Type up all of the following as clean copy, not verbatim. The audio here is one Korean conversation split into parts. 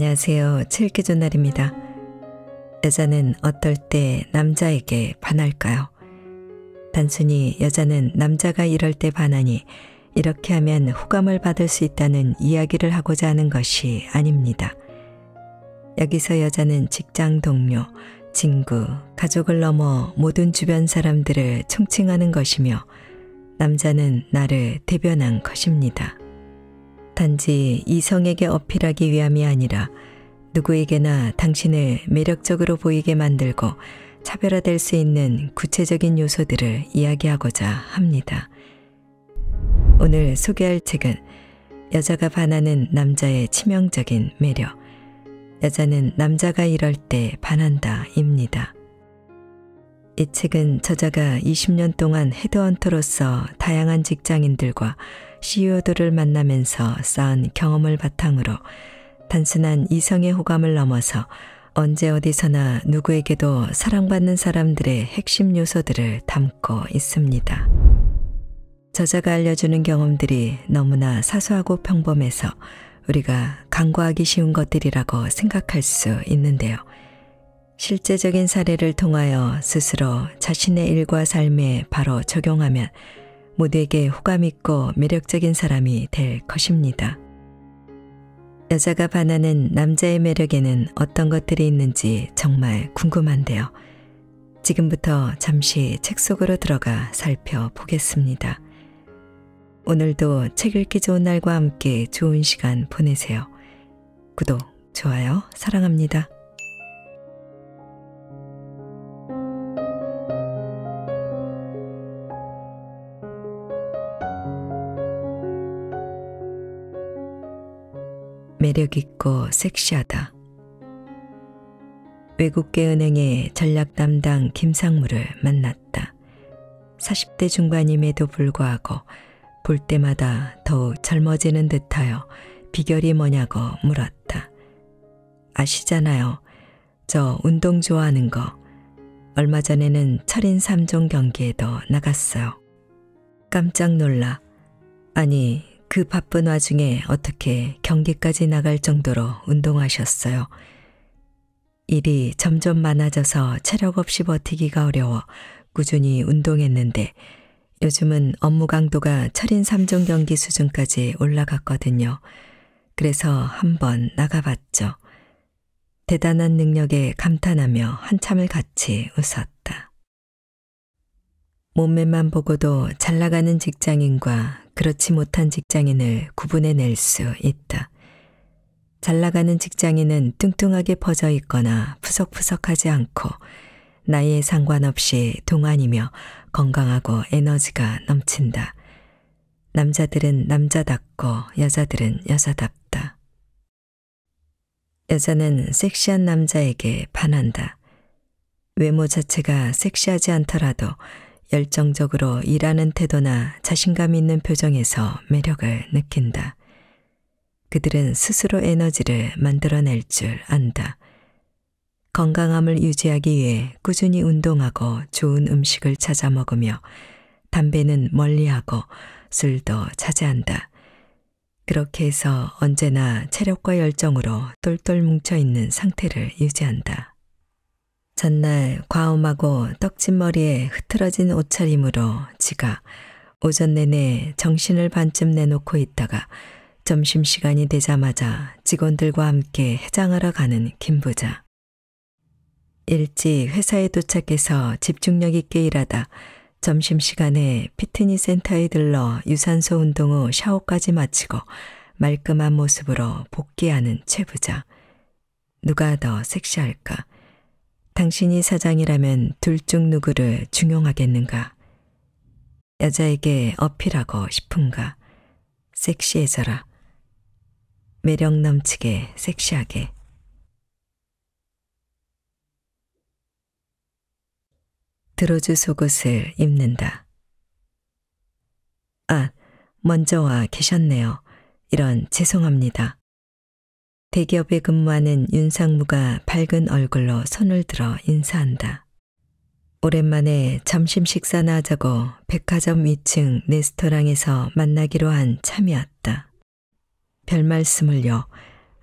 안녕하세요. 칠기준날입니다. 여자는 어떨 때 남자에게 반할까요? 단순히 여자는 남자가 이럴 때 반하니 이렇게 하면 호감을 받을 수 있다는 이야기를 하고자 하는 것이 아닙니다. 여기서 여자는 직장 동료, 친구, 가족을 넘어 모든 주변 사람들을 총칭하는 것이며 남자는 나를 대변한 것입니다. 단지 이성에게 어필하기 위함이 아니라 누구에게나 당신을 매력적으로 보이게 만들고 차별화될 수 있는 구체적인 요소들을 이야기하고자 합니다. 오늘 소개할 책은 여자가 반하는 남자의 치명적인 매력, 여자는 남자가 이럴 때 반한다입니다. 이 책은 저자가 20년 동안 헤드헌터로서 다양한 직장인들과 CEO들을 만나면서 쌓은 경험을 바탕으로 단순한 이성의 호감을 넘어서 언제 어디서나 누구에게도 사랑받는 사람들의 핵심 요소들을 담고 있습니다. 저자가 알려주는 경험들이 너무나 사소하고 평범해서 우리가 간과하기 쉬운 것들이라고 생각할 수 있는데요. 실제적인 사례를 통하여 스스로 자신의 일과 삶에 바로 적용하면 모두에게 호감 있고 매력적인 사람이 될 것입니다. 여자가 반하는 남자의 매력에는 어떤 것들이 있는지 정말 궁금한데요. 지금부터 잠시 책 속으로 들어가 살펴보겠습니다. 오늘도 책 읽기 좋은 날과 함께 좋은 시간 보내세요. 구독, 좋아요, 사랑합니다. 매력있고 섹시하다. 외국계 은행의 전략 담당 김상무를 만났다. 40대 중반임에도 불구하고 볼 때마다 더욱 젊어지는 듯하여 비결이 뭐냐고 물었다. 아시잖아요. 저 운동 좋아하는 거. 얼마 전에는 철인 3종 경기에도 나갔어요. 깜짝 놀라. 아니, 그 바쁜 와중에 어떻게 경기까지 나갈 정도로 운동하셨어요? 일이 점점 많아져서 체력 없이 버티기가 어려워 꾸준히 운동했는데 요즘은 업무 강도가 철인 3종 경기 수준까지 올라갔거든요. 그래서 한번 나가봤죠. 대단한 능력에 감탄하며 한참을 같이 웃었다. 몸매만 보고도 잘 나가는 직장인과 그렇지 못한 직장인을 구분해낼 수 있다. 잘 나가는 직장인은 뚱뚱하게 퍼져 있거나 푸석푸석하지 않고 나이에 상관없이 동안이며 건강하고 에너지가 넘친다. 남자들은 남자답고 여자들은 여자답다. 여자는 섹시한 남자에게 반한다. 외모 자체가 섹시하지 않더라도 열정적으로 일하는 태도나 자신감 있는 표정에서 매력을 느낀다. 그들은 스스로 에너지를 만들어낼 줄 안다. 건강함을 유지하기 위해 꾸준히 운동하고 좋은 음식을 찾아 먹으며 담배는 멀리하고 술도 자제한다. 그렇게 해서 언제나 체력과 열정으로 똘똘 뭉쳐있는 상태를 유지한다. 전날 과음하고 떡진 머리에 흐트러진 옷차림으로 지가 오전 내내 정신을 반쯤 내놓고 있다가 점심시간이 되자마자 직원들과 함께 해장하러 가는 김 부자. 일찍 회사에 도착해서 집중력 있게 일하다 점심시간에 피트니스 센터에 들러 유산소 운동 후 샤워까지 마치고 말끔한 모습으로 복귀하는 최 부자. 누가 더 섹시할까? 당신이 사장이라면 둘 중 누구를 중용하겠는가? 여자에게 어필하고 싶은가? 섹시해져라. 매력 넘치게 섹시하게. 들어주 속옷을 입는다. 아, 먼저 와 계셨네요. 이런 죄송합니다. 대기업에 근무하는 윤상무가 밝은 얼굴로 손을 들어 인사한다. 오랜만에 점심 식사나 하자고 백화점 위층 레스토랑에서 만나기로 한 참이었다. 별 말씀을요.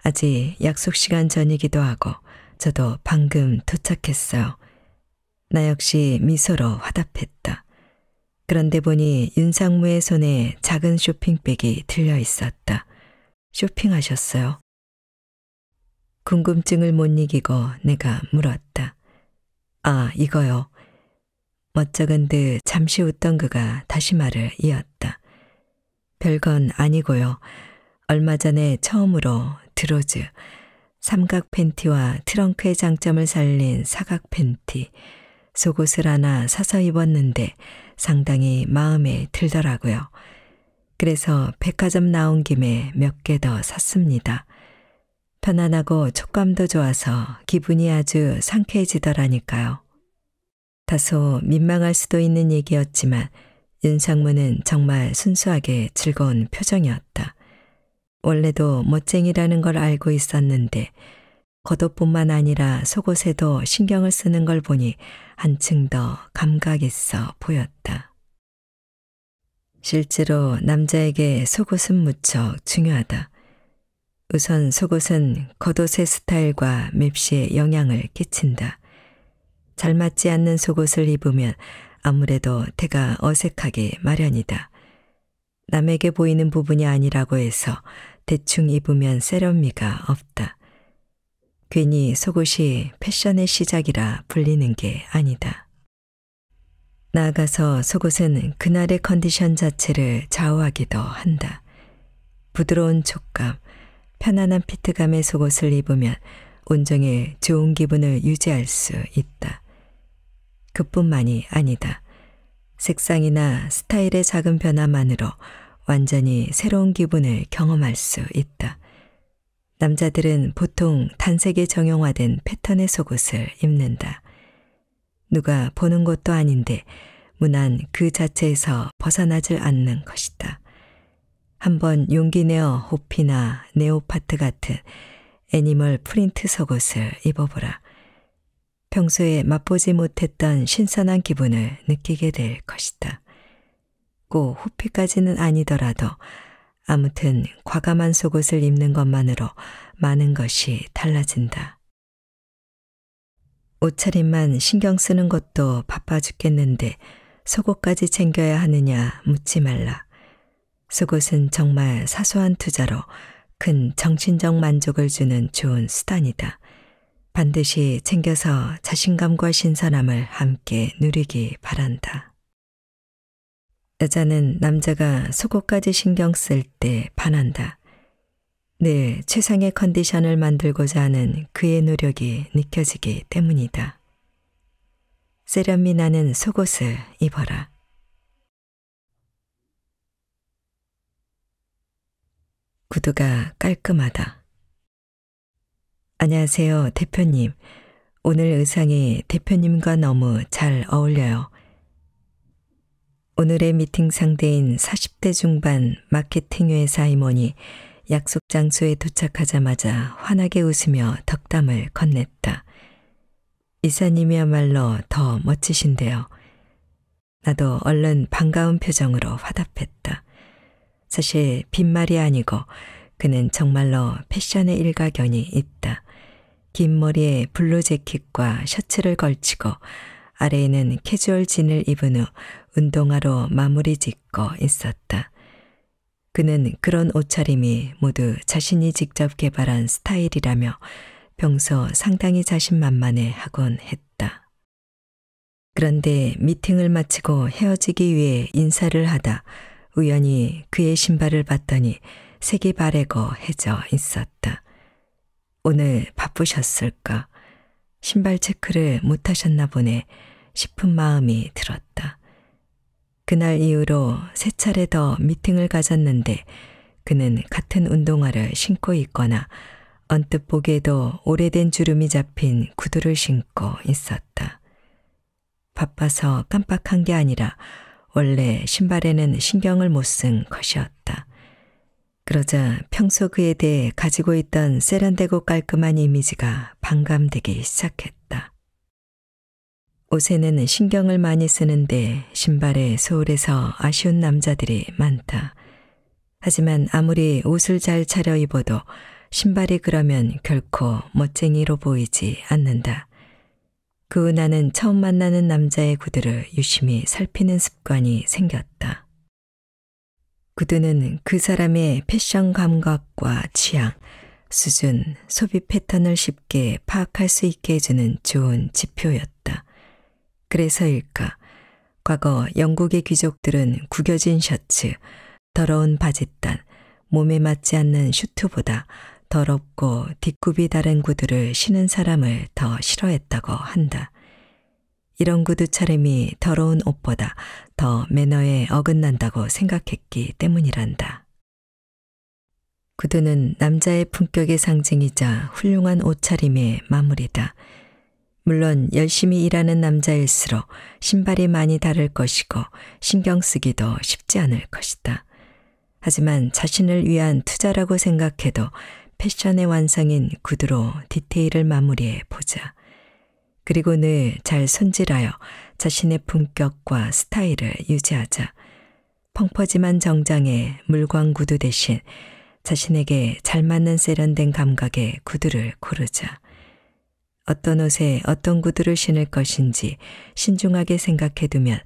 아직 약속 시간 전이기도 하고 저도 방금 도착했어요. 나 역시 미소로 화답했다. 그런데 보니 윤상무의 손에 작은 쇼핑백이 들려 있었다. 쇼핑하셨어요? 궁금증을 못 이기고 내가 물었다. 아, 이거요. 멋쩍은 듯 잠시 웃던 그가 다시 말을 이었다. 별건 아니고요. 얼마 전에 처음으로 드로즈, 삼각 팬티와 트렁크의 장점을 살린 사각 팬티, 속옷을 하나 사서 입었는데 상당히 마음에 들더라고요. 그래서 백화점 나온 김에 몇 개 더 샀습니다. 편안하고 촉감도 좋아서 기분이 아주 상쾌해지더라니까요. 다소 민망할 수도 있는 얘기였지만 윤상무는 정말 순수하게 즐거운 표정이었다. 원래도 멋쟁이라는 걸 알고 있었는데 겉옷뿐만 아니라 속옷에도 신경을 쓰는 걸 보니 한층 더 감각 있어 보였다. 실제로 남자에게 속옷은 무척 중요하다. 우선 속옷은 겉옷의 스타일과 맵시에 영향을 끼친다. 잘 맞지 않는 속옷을 입으면 아무래도 태가 어색하기 마련이다. 남에게 보이는 부분이 아니라고 해서 대충 입으면 세련미가 없다. 괜히 속옷이 패션의 시작이라 불리는 게 아니다. 나아가서 속옷은 그날의 컨디션 자체를 좌우하기도 한다. 부드러운 촉감, 편안한 피트감의 속옷을 입으면 온종일 좋은 기분을 유지할 수 있다. 그뿐만이 아니다. 색상이나 스타일의 작은 변화만으로 완전히 새로운 기분을 경험할 수 있다. 남자들은 보통 단색에 정형화된 패턴의 속옷을 입는다. 누가 보는 것도 아닌데 무난 그 자체에서 벗어나질 않는 것이다. 한번 용기 내어 호피나 네오파트 같은 애니멀 프린트 속옷을 입어보라. 평소에 맛보지 못했던 신선한 기분을 느끼게 될 것이다. 꼭 호피까지는 아니더라도 아무튼 과감한 속옷을 입는 것만으로 많은 것이 달라진다. 옷차림만 신경 쓰는 것도 바빠 죽겠는데 속옷까지 챙겨야 하느냐 묻지 말라. 속옷은 정말 사소한 투자로 큰 정신적 만족을 주는 좋은 수단이다. 반드시 챙겨서 자신감과 신선함을 함께 누리기 바란다. 여자는 남자가 속옷까지 신경 쓸 때 반한다. 늘 최상의 컨디션을 만들고자 하는 그의 노력이 느껴지기 때문이다. 세련미 나는 속옷을 입어라. 구두가 깔끔하다. 안녕하세요, 대표님. 오늘 의상이 대표님과 너무 잘 어울려요. 오늘의 미팅 상대인 40대 중반 마케팅 회사 임원이 약속 장소에 도착하자마자 환하게 웃으며 덕담을 건넸다. 이사님이야말로 더 멋지신데요. 나도 얼른 반가운 표정으로 화답했다. 사실 빈말이 아니고 그는 정말로 패션에 일가견이 있다. 긴 머리에 블루 재킷과 셔츠를 걸치고 아래에는 캐주얼 진을 입은 후 운동화로 마무리 짓고 있었다. 그는 그런 옷차림이 모두 자신이 직접 개발한 스타일이라며 평소 상당히 자신만만해 하곤 했다. 그런데 미팅을 마치고 헤어지기 위해 인사를 하다 우연히 그의 신발을 봤더니 색이 바래고 해져 있었다. 오늘 바쁘셨을까? 신발 체크를 못하셨나 보네 싶은 마음이 들었다. 그날 이후로 3차례 더 미팅을 가졌는데 그는 같은 운동화를 신고 있거나 언뜻 보기에도 오래된 주름이 잡힌 구두를 신고 있었다. 바빠서 깜빡한 게 아니라 원래 신발에는 신경을 못 쓴 것이었다. 그러자 평소 그에 대해 가지고 있던 세련되고 깔끔한 이미지가 반감되기 시작했다. 옷에는 신경을 많이 쓰는데 신발에 소홀해서 아쉬운 남자들이 많다. 하지만 아무리 옷을 잘 차려 입어도 신발이 그러면 결코 멋쟁이로 보이지 않는다. 그 후 나는 처음 만나는 남자의 구두를 유심히 살피는 습관이 생겼다. 구두는 그 사람의 패션 감각과 취향, 수준, 소비 패턴을 쉽게 파악할 수 있게 해주는 좋은 지표였다. 그래서일까, 과거 영국의 귀족들은 구겨진 셔츠, 더러운 바짓단, 몸에 맞지 않는 슈트보다 더럽고 뒷굽이 다른 구두를 신은 사람을 더 싫어했다고 한다. 이런 구두 차림이 더러운 옷보다 더 매너에 어긋난다고 생각했기 때문이란다. 구두는 남자의 품격의 상징이자 훌륭한 옷차림의 마무리다. 물론 열심히 일하는 남자일수록 신발이 많이 다를 것이고 신경 쓰기도 쉽지 않을 것이다. 하지만 자신을 위한 투자라고 생각해도 패션의 완성인 구두로 디테일을 마무리해 보자. 그리고 늘 잘 손질하여 자신의 품격과 스타일을 유지하자. 펑퍼짐한 정장의 물광 구두 대신 자신에게 잘 맞는 세련된 감각의 구두를 고르자. 어떤 옷에 어떤 구두를 신을 것인지 신중하게 생각해두면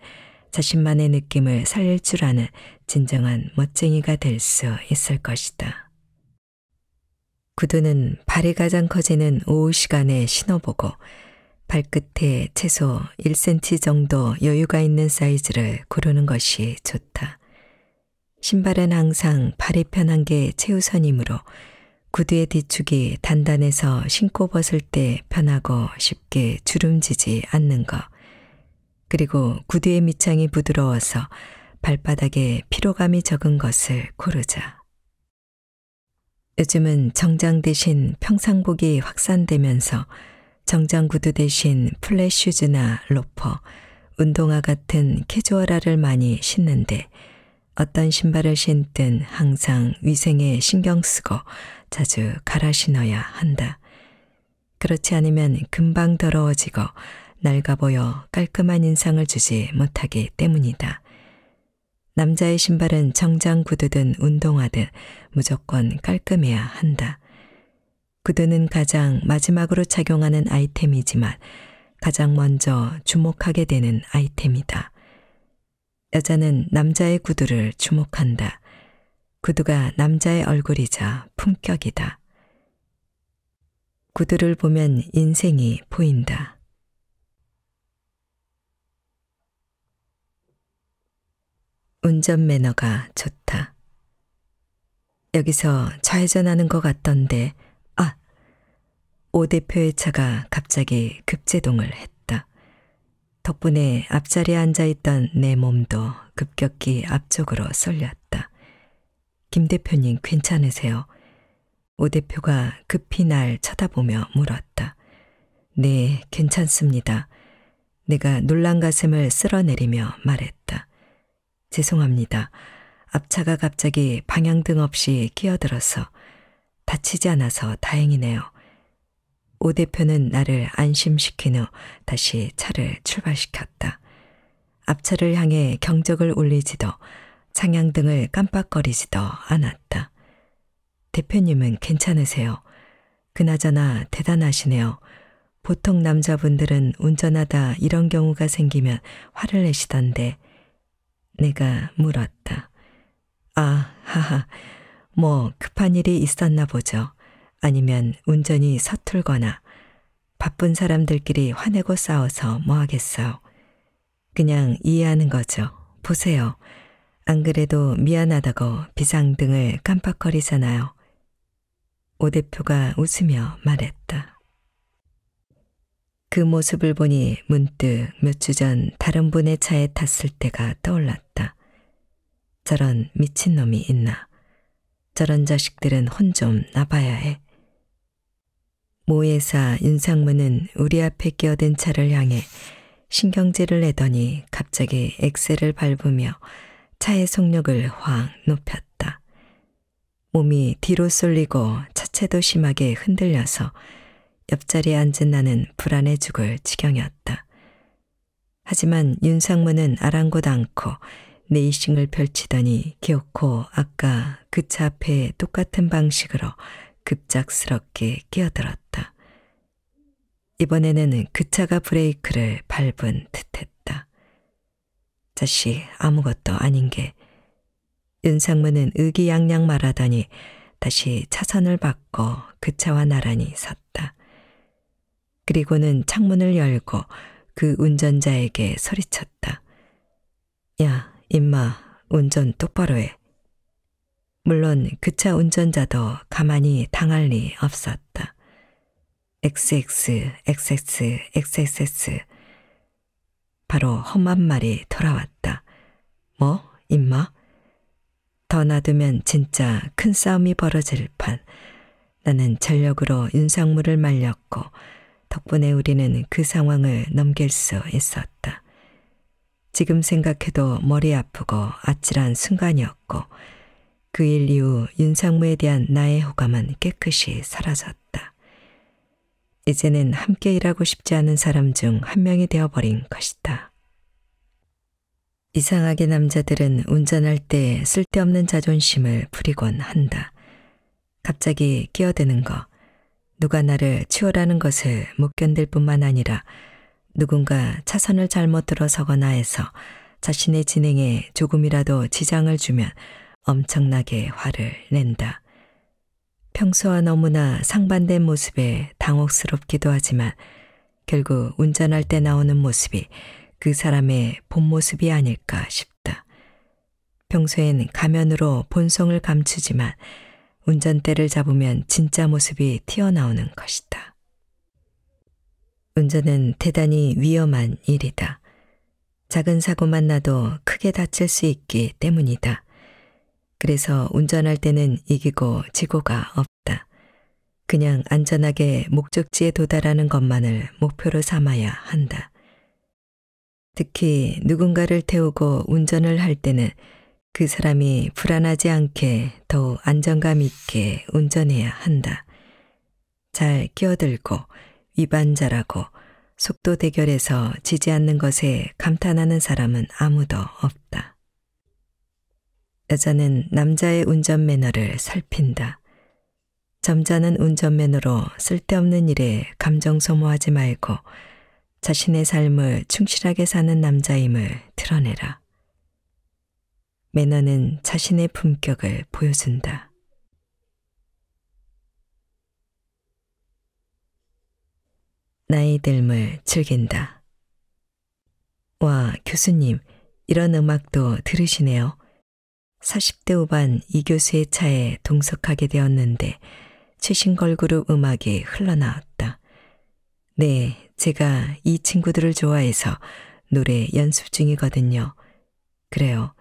자신만의 느낌을 살릴 줄 아는 진정한 멋쟁이가 될 수 있을 것이다. 구두는 발이 가장 커지는 오후 시간에 신어보고 발끝에 최소 1cm 정도 여유가 있는 사이즈를 고르는 것이 좋다. 신발은 항상 발이 편한 게 최우선이므로 구두의 뒤축이 단단해서 신고 벗을 때 편하고 쉽게 주름지지 않는 것, 그리고 구두의 밑창이 부드러워서 발바닥에 피로감이 적은 것을 고르자. 요즘은 정장 대신 평상복이 확산되면서 정장 구두 대신 플랫 슈즈나 로퍼, 운동화 같은 캐주얼화를 많이 신는데 어떤 신발을 신든 항상 위생에 신경 쓰고 자주 갈아 신어야 한다. 그렇지 않으면 금방 더러워지고 낡아 보여 깔끔한 인상을 주지 못하기 때문이다. 남자의 신발은 정장 구두든 운동화든 무조건 깔끔해야 한다. 구두는 가장 마지막으로 착용하는 아이템이지만 가장 먼저 주목하게 되는 아이템이다. 여자는 남자의 구두를 주목한다. 구두가 남자의 얼굴이자 품격이다. 구두를 보면 인생이 보인다. 운전 매너가 좋다. 여기서 좌회전하는 것 같던데, 오 대표의 차가 갑자기 급제동을 했다. 덕분에 앞자리에 앉아있던 내 몸도 급격히 앞쪽으로 쏠렸다. 김 대표님 괜찮으세요? 오 대표가 급히 날 쳐다보며 물었다. 네, 괜찮습니다. 내가 놀란 가슴을 쓸어내리며 말했다. 죄송합니다. 앞차가 갑자기 방향등 없이 끼어들어서 다치지 않아서 다행이네요. 오 대표는 나를 안심시킨 후 다시 차를 출발시켰다. 앞차를 향해 경적을 울리지도 상향등을 깜빡거리지도 않았다. 대표님은 괜찮으세요? 그나저나 대단하시네요. 보통 남자분들은 운전하다 이런 경우가 생기면 화를 내시던데. 내가 물었다. 하하, 뭐 급한 일이 있었나 보죠. 아니면 운전이 서툴거나 바쁜 사람들끼리 화내고 싸워서 뭐 하겠어요. 그냥 이해하는 거죠. 보세요. 안 그래도 미안하다고 비상등을 깜빡거리잖아요. 오 대표가 웃으며 말했다. 그 모습을 보니 문득 몇 주 전 다른 분의 차에 탔을 때가 떠올랐다. 저런 미친놈이 있나. 저런 자식들은 혼 좀 나봐야 해. 모 회사 윤상무는 우리 앞에 끼어든 차를 향해 신경질을 내더니 갑자기 엑셀을 밟으며 차의 속력을 확 높였다. 몸이 뒤로 쏠리고 차체도 심하게 흔들려서 옆자리에 앉은 나는 불안해 죽을 지경이었다. 하지만 윤상무는 아랑곳 않고 네이싱을 펼치더니 기어코 아까 그 차 앞에 똑같은 방식으로 급작스럽게 끼어들었다. 이번에는 그 차가 브레이크를 밟은 듯했다. 자식 아무것도 아닌 게. 윤상무는 의기양양 말하더니 다시 차선을 바꿔 그 차와 나란히 섰다. 그리고는 창문을 열고 그 운전자에게 소리쳤다. 야, 임마, 운전 똑바로 해. 물론 그 차 운전자도 가만히 당할 리 없었다. XX, XX, XXS. 바로 험한 말이 돌아왔다. 뭐, 임마? 더 놔두면 진짜 큰 싸움이 벌어질 판. 나는 전력으로 윤상무를 말렸고 덕분에 우리는 그 상황을 넘길 수 있었다. 지금 생각해도 머리 아프고 아찔한 순간이었고 그 일 이후 윤상무에 대한 나의 호감은 깨끗이 사라졌다. 이제는 함께 일하고 싶지 않은 사람 중 한 명이 되어버린 것이다. 이상하게 남자들은 운전할 때 쓸데없는 자존심을 부리곤 한다. 갑자기 끼어드는 거, 누가 나를 치우라는 것을 못 견딜 뿐만 아니라 누군가 차선을 잘못 들어서거나 해서 자신의 진행에 조금이라도 지장을 주면 엄청나게 화를 낸다. 평소와 너무나 상반된 모습에 당혹스럽기도 하지만 결국 운전할 때 나오는 모습이 그 사람의 본 모습이 아닐까 싶다. 평소엔 가면으로 본성을 감추지만 운전대를 잡으면 진짜 모습이 튀어나오는 것이다. 운전은 대단히 위험한 일이다. 작은 사고만 나도 크게 다칠 수 있기 때문이다. 그래서 운전할 때는 이기고 지고가 없다. 그냥 안전하게 목적지에 도달하는 것만을 목표로 삼아야 한다. 특히 누군가를 태우고 운전을 할 때는 그 사람이 불안하지 않게 더욱 안정감 있게 운전해야 한다. 잘 끼어들고 위반자라고 속도 대결에서 지지 않는 것에 감탄하는 사람은 아무도 없다. 여자는 남자의 운전 매너를 살핀다. 점잖은 운전 매너로 쓸데없는 일에 감정 소모하지 말고 자신의 삶을 충실하게 사는 남자임을 드러내라. 매너는 자신의 품격을 보여준다. 나이 듦을 즐긴다. 와, 교수님, 이런 음악도 들으시네요. 40대 후반 이 교수의 차에 동석하게 되었는데 최신 걸그룹 음악이 흘러나왔다. 네, 제가 이 친구들을 좋아해서 노래 연습 중이거든요. 그래요.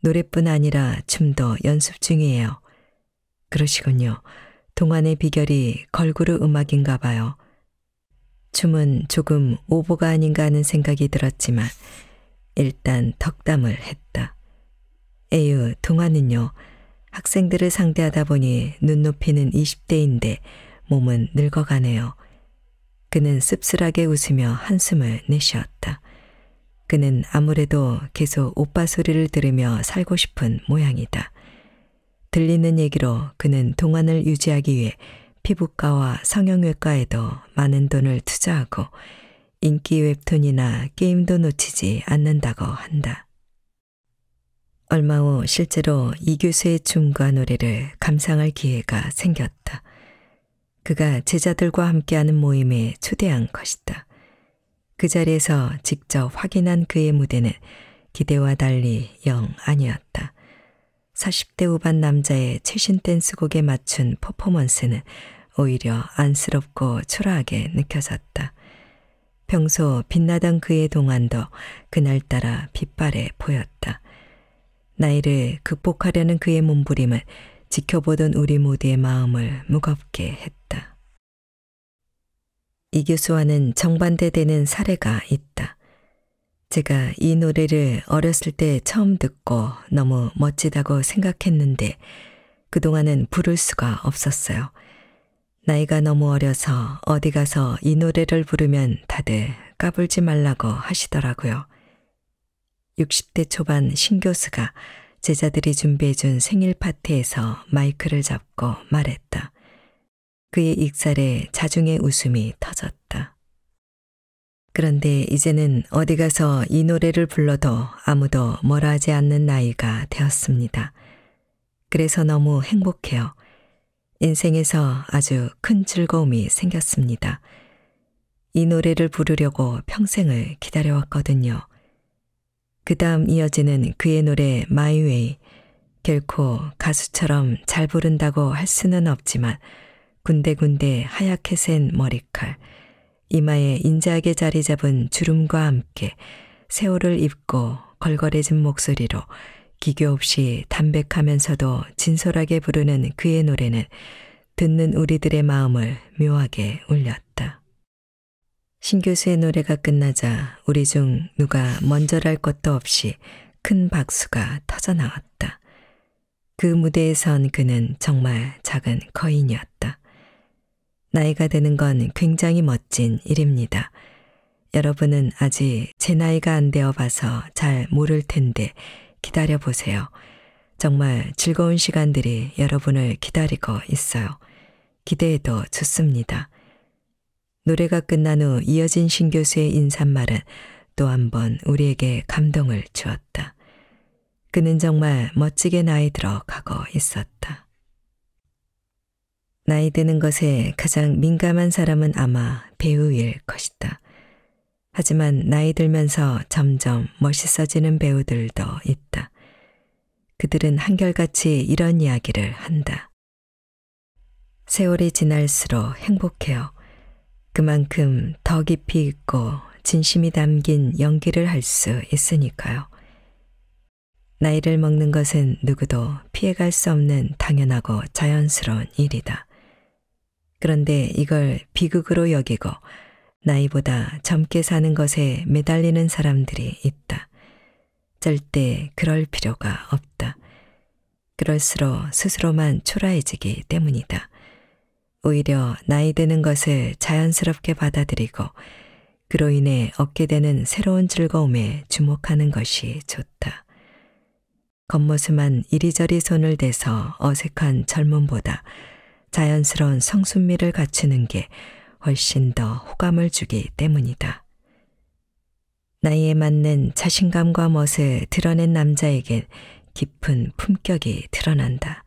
노래뿐 아니라 춤도 연습 중이에요. 그러시군요. 동안의 비결이 걸그룹 음악인가 봐요. 춤은 조금 오보가 아닌가 하는 생각이 들었지만 일단 덕담을 했다. 에휴, 동화는요. 학생들을 상대하다 보니 눈높이는 20대인데 몸은 늙어가네요. 그는 씁쓸하게 웃으며 한숨을 내쉬었다. 그는 아무래도 계속 오빠 소리를 들으며 살고 싶은 모양이다. 들리는 얘기로 그는 동안을 유지하기 위해 피부과와 성형외과에도 많은 돈을 투자하고 인기 웹툰이나 게임도 놓치지 않는다고 한다. 얼마 후 실제로 이 교수의 춤과 노래를 감상할 기회가 생겼다. 그가 제자들과 함께하는 모임에 초대한 것이다. 그 자리에서 직접 확인한 그의 무대는 기대와 달리 영 아니었다. 40대 후반 남자의 최신 댄스곡에 맞춘 퍼포먼스는 오히려 안쓰럽고 초라하게 느껴졌다. 평소 빛나던 그의 동안도 그날따라 빛바래 보였다. 나이를 극복하려는 그의 몸부림은 지켜보던 우리 모두의 마음을 무겁게 했다. 이 교수와는 정반대되는 사례가 있다. 제가 이 노래를 어렸을 때 처음 듣고 너무 멋지다고 생각했는데 그동안은 부를 수가 없었어요. 나이가 너무 어려서 어디 가서 이 노래를 부르면 다들 까불지 말라고 하시더라고요. 60대 초반 신 교수가 제자들이 준비해준 생일 파티에서 마이크를 잡고 말했다. 그의 익살에 자중의 웃음이 터졌다. 그런데 이제는 어디 가서 이 노래를 불러도 아무도 뭐라 하지 않는 나이가 되었습니다. 그래서 너무 행복해요. 인생에서 아주 큰 즐거움이 생겼습니다. 이 노래를 부르려고 평생을 기다려왔거든요. 그 다음 이어지는 그의 노래 My Way, 결코 가수처럼 잘 부른다고 할 수는 없지만 군데군데 하얗게 센 머리칼, 이마에 인자하게 자리 잡은 주름과 함께 세월을 입고 걸걸해진 목소리로 기교 없이 담백하면서도 진솔하게 부르는 그의 노래는 듣는 우리들의 마음을 묘하게 울렸다. 신 교수의 노래가 끝나자 우리 중 누가 먼저랄 것도 없이 큰 박수가 터져나왔다. 그 무대에 선 그는 정말 작은 거인이었다. 나이가 드는 건 굉장히 멋진 일입니다. 여러분은 아직 제 나이가 안 되어 봐서 잘 모를 텐데 기다려보세요. 정말 즐거운 시간들이 여러분을 기다리고 있어요. 기대해도 좋습니다. 노래가 끝난 후 이어진 신 교수의 인사말은 또 한 번 우리에게 감동을 주었다. 그는 정말 멋지게 나이 들어 가고 있었다. 나이 드는 것에 가장 민감한 사람은 아마 배우일 것이다. 하지만 나이 들면서 점점 멋있어지는 배우들도 있다. 그들은 한결같이 이런 이야기를 한다. 세월이 지날수록 행복해요. 그만큼 더 깊이 있고 진심이 담긴 연기를 할 수 있으니까요. 나이를 먹는 것은 누구도 피해갈 수 없는 당연하고 자연스러운 일이다. 그런데 이걸 비극으로 여기고 나이보다 젊게 사는 것에 매달리는 사람들이 있다. 절대 그럴 필요가 없다. 그럴수록 스스로만 초라해지기 때문이다. 오히려 나이 드는 것을 자연스럽게 받아들이고 그로 인해 얻게 되는 새로운 즐거움에 주목하는 것이 좋다. 겉모습만 이리저리 손을 대서 어색한 젊음보다 자연스러운 성순미를 갖추는 게 훨씬 더 호감을 주기 때문이다. 나이에 맞는 자신감과 멋을 드러낸 남자에겐 깊은 품격이 드러난다.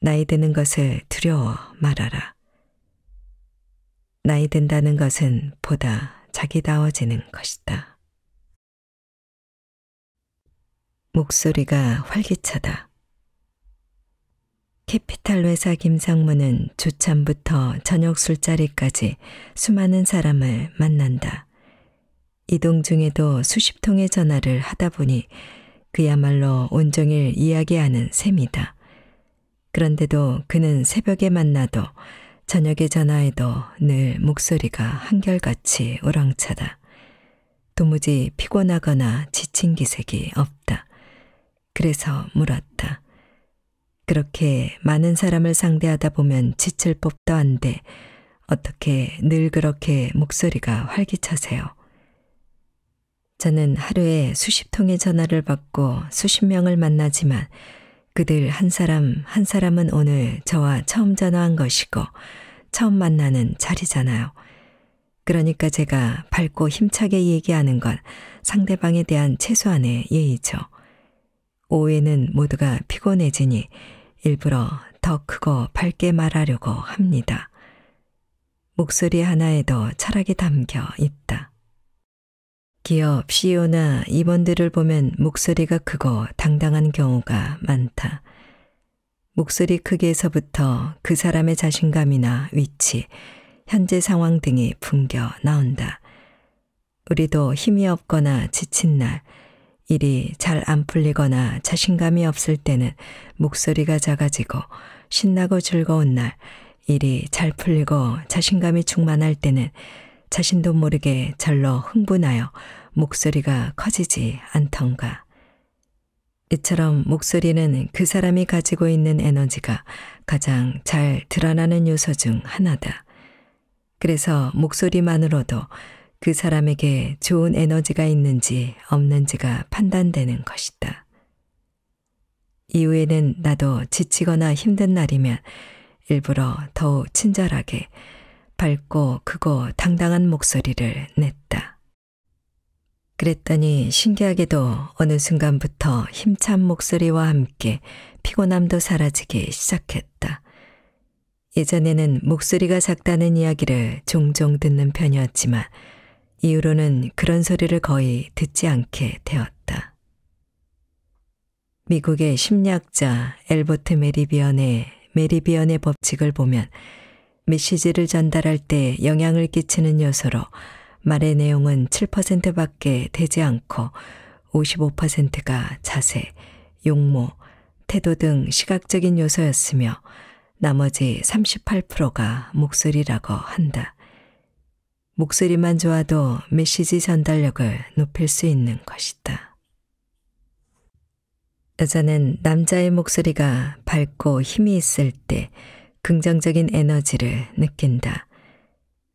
나이 드는 것을 두려워 말아라. 나이 든다는 것은 보다 자기다워지는 것이다. 목소리가 활기차다. 캐피탈 회사 김상무는 조참부터 저녁 술자리까지 수많은 사람을 만난다. 이동 중에도 수십 통의 전화를 하다 보니 그야말로 온종일 이야기하는 셈이다. 그런데도 그는 새벽에 만나도 저녁에 전화해도 늘 목소리가 한결같이 우렁차다. 도무지 피곤하거나 지친 기색이 없다. 그래서 물었다. 그렇게 많은 사람을 상대하다 보면 지칠 법도 한데 어떻게 늘 그렇게 목소리가 활기차세요? 저는 하루에 수십 통의 전화를 받고 수십 명을 만나지만 그들 한 사람 한 사람은 오늘 저와 처음 전화한 것이고 처음 만나는 자리잖아요. 그러니까 제가 밝고 힘차게 얘기하는 건 상대방에 대한 최소한의 예의죠. 오후에는 모두가 피곤해지니 일부러 더 크고 밝게 말하려고 합니다. 목소리 하나에도 철학이 담겨 있다. 기업 CEO나 임원들을 보면 목소리가 크고 당당한 경우가 많다. 목소리 크기에서부터 그 사람의 자신감이나 위치, 현재 상황 등이 풍겨 나온다. 우리도 힘이 없거나 지친 날, 일이 잘 안 풀리거나 자신감이 없을 때는 목소리가 작아지고 신나고 즐거운 날, 일이 잘 풀리고 자신감이 충만할 때는 자신도 모르게 절로 흥분하여 목소리가 커지지 않던가. 이처럼 목소리는 그 사람이 가지고 있는 에너지가 가장 잘 드러나는 요소 중 하나다. 그래서 목소리만으로도 그 사람에게 좋은 에너지가 있는지 없는지가 판단되는 것이다. 이후에는 나도 지치거나 힘든 날이면 일부러 더욱 친절하게 밝고 크고 당당한 목소리를 냈다. 그랬더니 신기하게도 어느 순간부터 힘찬 목소리와 함께 피곤함도 사라지기 시작했다. 예전에는 목소리가 작다는 이야기를 종종 듣는 편이었지만 이후로는 그런 소리를 거의 듣지 않게 되었다. 미국의 심리학자 엘버트 메리비언의 법칙을 보면 메시지를 전달할 때 영향을 끼치는 요소로 말의 내용은 7%밖에 되지 않고 55%가 자세, 용모, 태도 등 시각적인 요소였으며 나머지 38%가 목소리라고 한다. 목소리만 좋아도 메시지 전달력을 높일 수 있는 것이다. 여자는 남자의 목소리가 밝고 힘이 있을 때 긍정적인 에너지를 느낀다.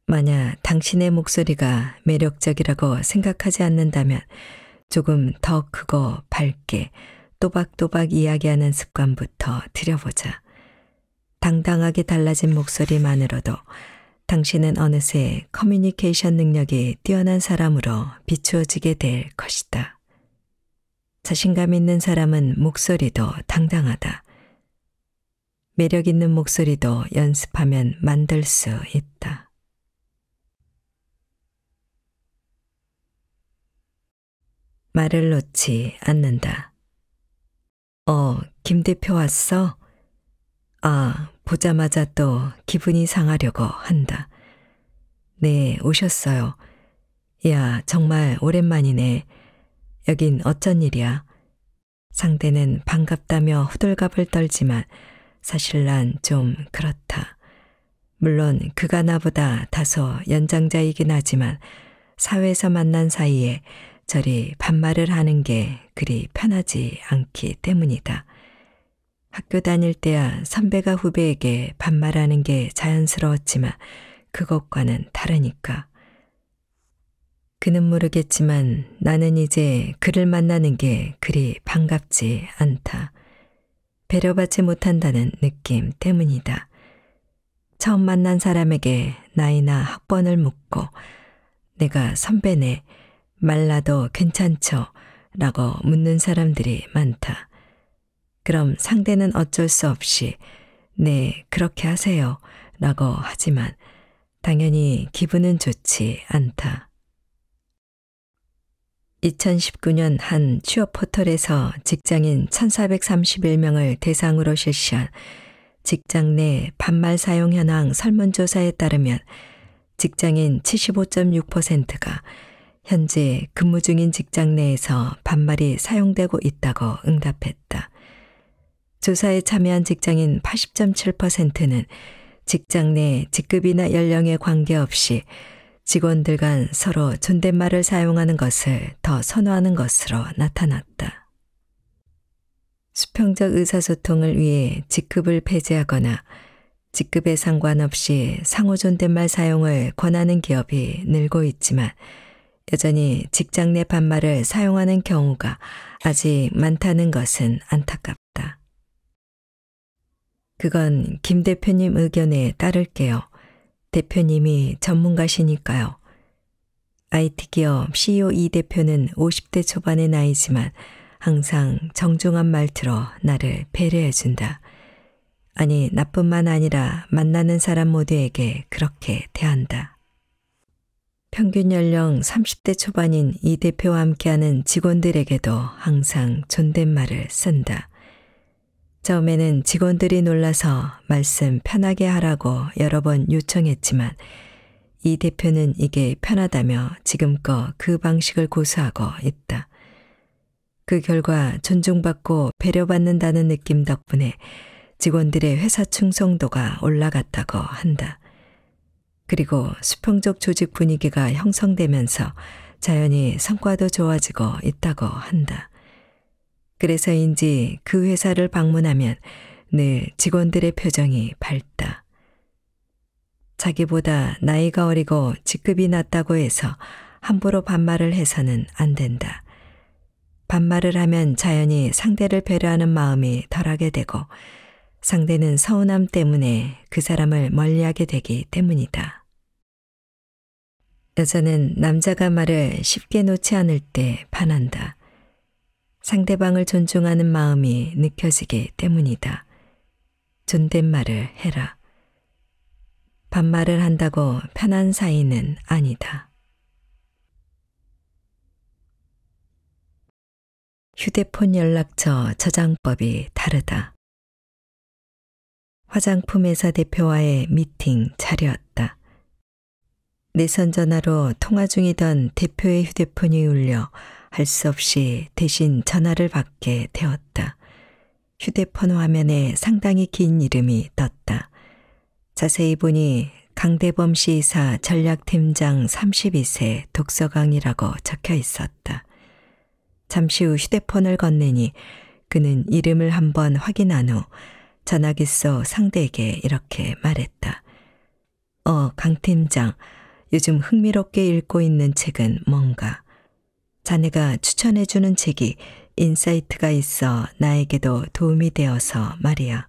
만약 당신의 목소리가 매력적이라고 생각하지 않는다면 조금 더 크고 밝게 또박또박 이야기하는 습관부터 들여보자. 당당하게 달라진 목소리만으로도 당신은 어느새 커뮤니케이션 능력이 뛰어난 사람으로 비추어지게 될 것이다. 자신감 있는 사람은 목소리도 당당하다. 매력 있는 목소리도 연습하면 만들 수 있다. 말을 놓지 않는다. 김 대표 왔어? 보자마자 또 기분이 상하려고 한다. 네, 오셨어요. 야, 정말 오랜만이네. 여긴 어쩐 일이야? 상대는 반갑다며 호들갑을 떨지만 사실 난 좀 그렇다. 물론 그가 나보다 다소 연장자이긴 하지만 사회에서 만난 사이에 저리 반말을 하는 게 그리 편하지 않기 때문이다. 학교 다닐 때야 선배가 후배에게 반말하는 게 자연스러웠지만 그것과는 다르니까. 그는 모르겠지만 나는 이제 그를 만나는 게 그리 반갑지 않다. 배려받지 못한다는 느낌 때문이다. 처음 만난 사람에게 나이나 학번을 묻고 내가 선배네, 말라도 괜찮죠? 라고 묻는 사람들이 많다. 그럼 상대는 어쩔 수 없이 네, 그렇게 하세요 라고 하지만 당연히 기분은 좋지 않다. 2019년 한 취업 포털에서 직장인 1,431명을 대상으로 실시한 직장 내 반말 사용 현황 설문조사에 따르면 직장인 75.6%가 현재 근무 중인 직장 내에서 반말이 사용되고 있다고 응답했다. 조사에 참여한 직장인 80.7%는 직장 내 직급이나 연령에 관계없이 직원들 간 서로 존댓말을 사용하는 것을 더 선호하는 것으로 나타났다. 수평적 의사소통을 위해 직급을 폐지하거나 직급에 상관없이 상호 존댓말 사용을 권하는 기업이 늘고 있지만 여전히 직장 내 반말을 사용하는 경우가 아직 많다는 것은 안타깝다. 그건 김 대표님 의견에 따를게요. 대표님이 전문가시니까요. IT 기업 CEO 이 대표는 50대 초반의 나이지만 항상 정중한 말투로 나를 배려해준다. 아니, 나뿐만 아니라 만나는 사람 모두에게 그렇게 대한다. 평균 연령 30대 초반인 이 대표와 함께하는 직원들에게도 항상 존댓말을 쓴다. 처음에는 직원들이 놀라서 말씀 편하게 하라고 여러 번 요청했지만 이 대표는 이게 편하다며 지금껏 그 방식을 고수하고 있다. 그 결과 존중받고 배려받는다는 느낌 덕분에 직원들의 회사 충성도가 올라갔다고 한다. 그리고 수평적 조직 분위기가 형성되면서 자연히 성과도 좋아지고 있다고 한다. 그래서인지 그 회사를 방문하면 늘 직원들의 표정이 밝다. 자기보다 나이가 어리고 직급이 낮다고 해서 함부로 반말을 해서는 안 된다. 반말을 하면 자연히 상대를 배려하는 마음이 덜하게 되고 상대는 서운함 때문에 그 사람을 멀리하게 되기 때문이다. 여자는 남자가 말을 쉽게 놓지 않을 때 반한다. 상대방을 존중하는 마음이 느껴지기 때문이다. 존댓말을 해라. 반말을 한다고 편한 사이는 아니다. 휴대폰 연락처 저장법이 다르다. 화장품 회사 대표와의 미팅 자리였다. 내선 전화로 통화 중이던 대표의 휴대폰이 울려 할 수 없이 대신 전화를 받게 되었다. 휴대폰 화면에 상당히 긴 이름이 떴다. 자세히 보니 강대범 시사 전략팀장 32세 독서강이라고 적혀 있었다. 잠시 후 휴대폰을 건네니 그는 이름을 한번 확인한 후 전화기 속 상대에게 이렇게 말했다. 강 팀장, 요즘 흥미롭게 읽고 있는 책은 뭔가? 자네가 추천해주는 책이 인사이트가 있어 나에게도 도움이 되어서 말이야.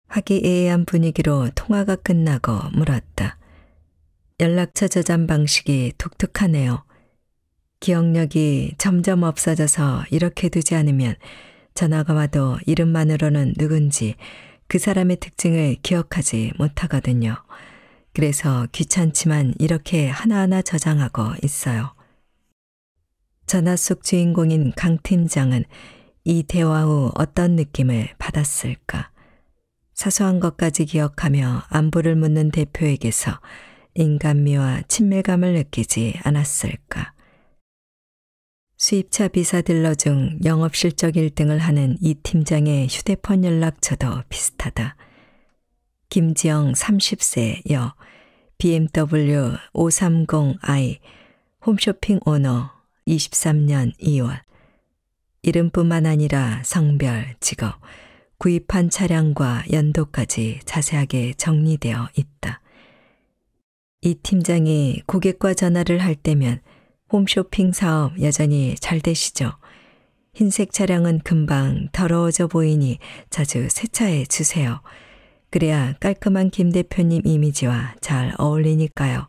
화기애애한 분위기로 통화가 끝나고 물었다. 연락처 저장 방식이 독특하네요. 기억력이 점점 없어져서 이렇게 두지 않으면 전화가 와도 이름만으로는 누군지 그 사람의 특징을 기억하지 못하거든요. 그래서 귀찮지만 이렇게 하나하나 저장하고 있어요. 전화 속 주인공인 강 팀장은 이 대화 후 어떤 느낌을 받았을까? 사소한 것까지 기억하며 안부를 묻는 대표에게서 인간미와 친밀감을 느끼지 않았을까? 수입차 비사딜러 중 영업실적 1등을 하는 이 팀장의 휴대폰 연락처도 비슷하다. 김지영 30세 여, BMW 530i, 홈쇼핑 오너, 23년 2월. 이름뿐만 아니라 성별, 직업, 구입한 차량과 연도까지 자세하게 정리되어 있다. 이 팀장이 고객과 전화를 할 때면 홈쇼핑 사업 여전히 잘 되시죠? 흰색 차량은 금방 더러워져 보이니 자주 세차해 주세요. 그래야 깔끔한 김 대표님 이미지와 잘 어울리니까요.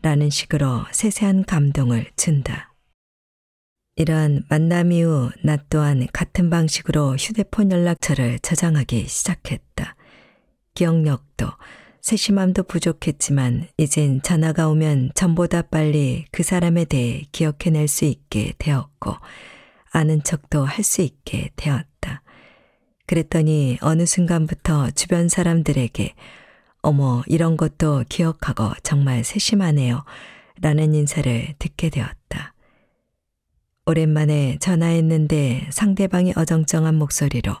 라는 식으로 세세한 감동을 준다. 이러한 만남 이후 나 또한 같은 방식으로 휴대폰 연락처를 저장하기 시작했다. 기억력도 세심함도 부족했지만 이젠 전화가 오면 전보다 빨리 그 사람에 대해 기억해낼 수 있게 되었고 아는 척도 할 수 있게 되었다. 그랬더니 어느 순간부터 주변 사람들에게 어머 이런 것도 기억하고 정말 세심하네요 라는 인사를 듣게 되었다. 오랜만에 전화했는데 상대방이 어정쩡한 목소리로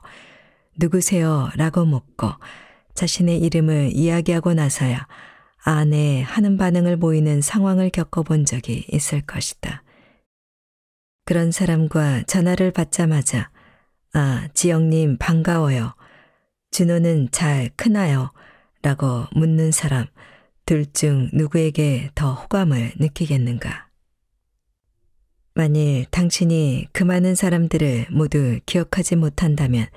누구세요? 라고 묻고 자신의 이름을 이야기하고 나서야 아, 네 하는 반응을 보이는 상황을 겪어본 적이 있을 것이다. 그런 사람과 전화를 받자마자 아, 지영님 반가워요. 준호는 잘 크나요? 라고 묻는 사람 둘 중 누구에게 더 호감을 느끼겠는가? 만일 당신이 그 많은 사람들을 모두 기억하지 못한다면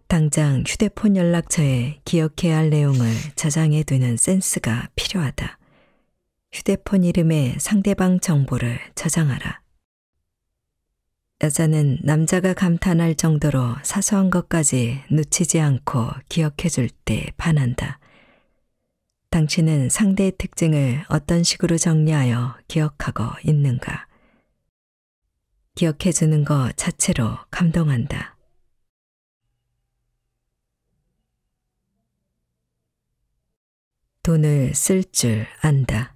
당장 휴대폰 연락처에 기억해야 할 내용을 저장해 두는 센스가 필요하다. 휴대폰 이름에 상대방 정보를 저장하라. 여자는 남자가 감탄할 정도로 사소한 것까지 놓치지 않고 기억해 줄 때 반한다. 당신은 상대의 특징을 어떤 식으로 정리하여 기억하고 있는가? 기억해 주는 것 자체로 감동한다. 돈을 쓸 줄 안다.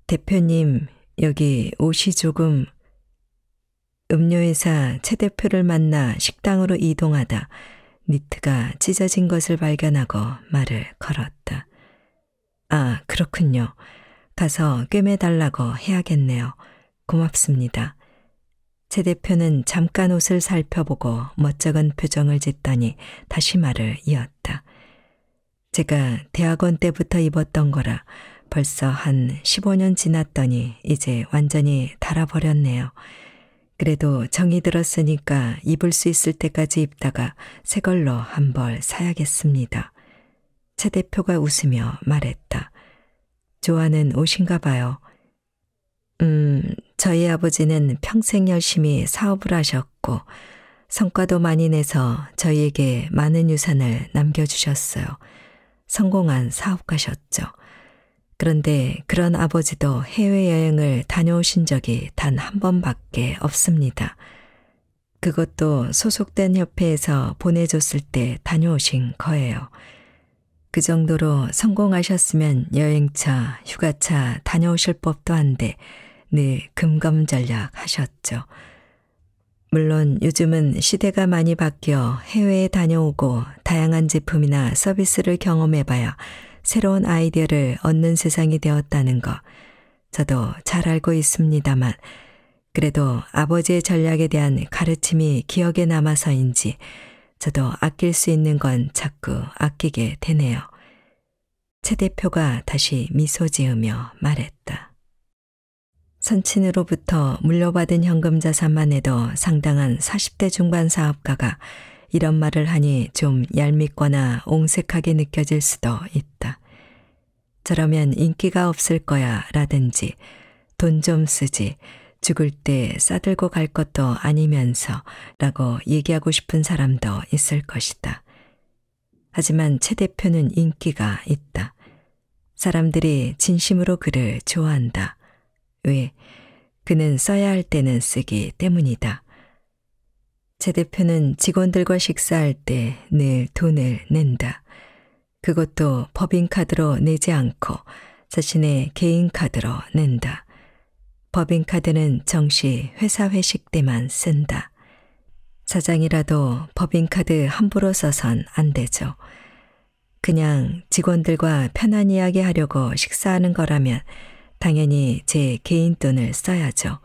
대표님, 여기 옷이 조금... 음료회사 최 대표를 만나 식당으로 이동하다 니트가 찢어진 것을 발견하고 말을 걸었다. 아, 그렇군요. 가서 꿰매달라고 해야겠네요. 고맙습니다. 최 대표는 잠깐 옷을 살펴보고 멋쩍은 표정을 짓더니 다시 말을 이었다. 제가 대학원 때부터 입었던 거라 벌써 한 15년 지났더니 이제 완전히 닳아버렸네요. 그래도 정이 들었으니까 입을 수 있을 때까지 입다가 새 걸로 한 벌 사야겠습니다. 최 대표가 웃으며 말했다. 좋아하는 옷인가 봐요. 저희 아버지는 평생 열심히 사업을 하셨고 성과도 많이 내서 저희에게 많은 유산을 남겨주셨어요. 성공한 사업가셨죠. 그런데 그런 아버지도 해외여행을 다녀오신 적이 단 한 번밖에 없습니다. 그것도 소속된 협회에서 보내줬을 때 다녀오신 거예요. 그 정도로 성공하셨으면 여행차, 휴가차 다녀오실 법도 한데 늘 금검전략 하셨죠. 물론 요즘은 시대가 많이 바뀌어 해외에 다녀오고 다양한 제품이나 서비스를 경험해봐야 새로운 아이디어를 얻는 세상이 되었다는 거 저도 잘 알고 있습니다만 그래도 아버지의 전략에 대한 가르침이 기억에 남아서인지 저도 아낄 수 있는 건 자꾸 아끼게 되네요. 최 대표가 다시 미소 지으며 말했다. 선친으로부터 물려받은 현금 자산만 해도 상당한 40대 중반 사업가가 이런 말을 하니 좀 얄밉거나 옹색하게 느껴질 수도 있다. 저러면 인기가 없을 거야 라든지 돈 좀 쓰지 죽을 때 싸들고 갈 것도 아니면서 라고 얘기하고 싶은 사람도 있을 것이다. 하지만 최 대표는 인기가 있다. 사람들이 진심으로 그를 좋아한다. 왜? 그는 써야 할 때는 쓰기 때문이다. 최 대표는 직원들과 식사할 때 늘 돈을 낸다. 그것도 법인카드로 내지 않고 자신의 개인카드로 낸다. 법인카드는 정시 회사 회식 때만 쓴다. 사장이라도 법인카드 함부로 써선 안 되죠. 그냥 직원들과 편한 이야기 하려고 식사하는 거라면 당연히 제 개인 돈을 써야죠.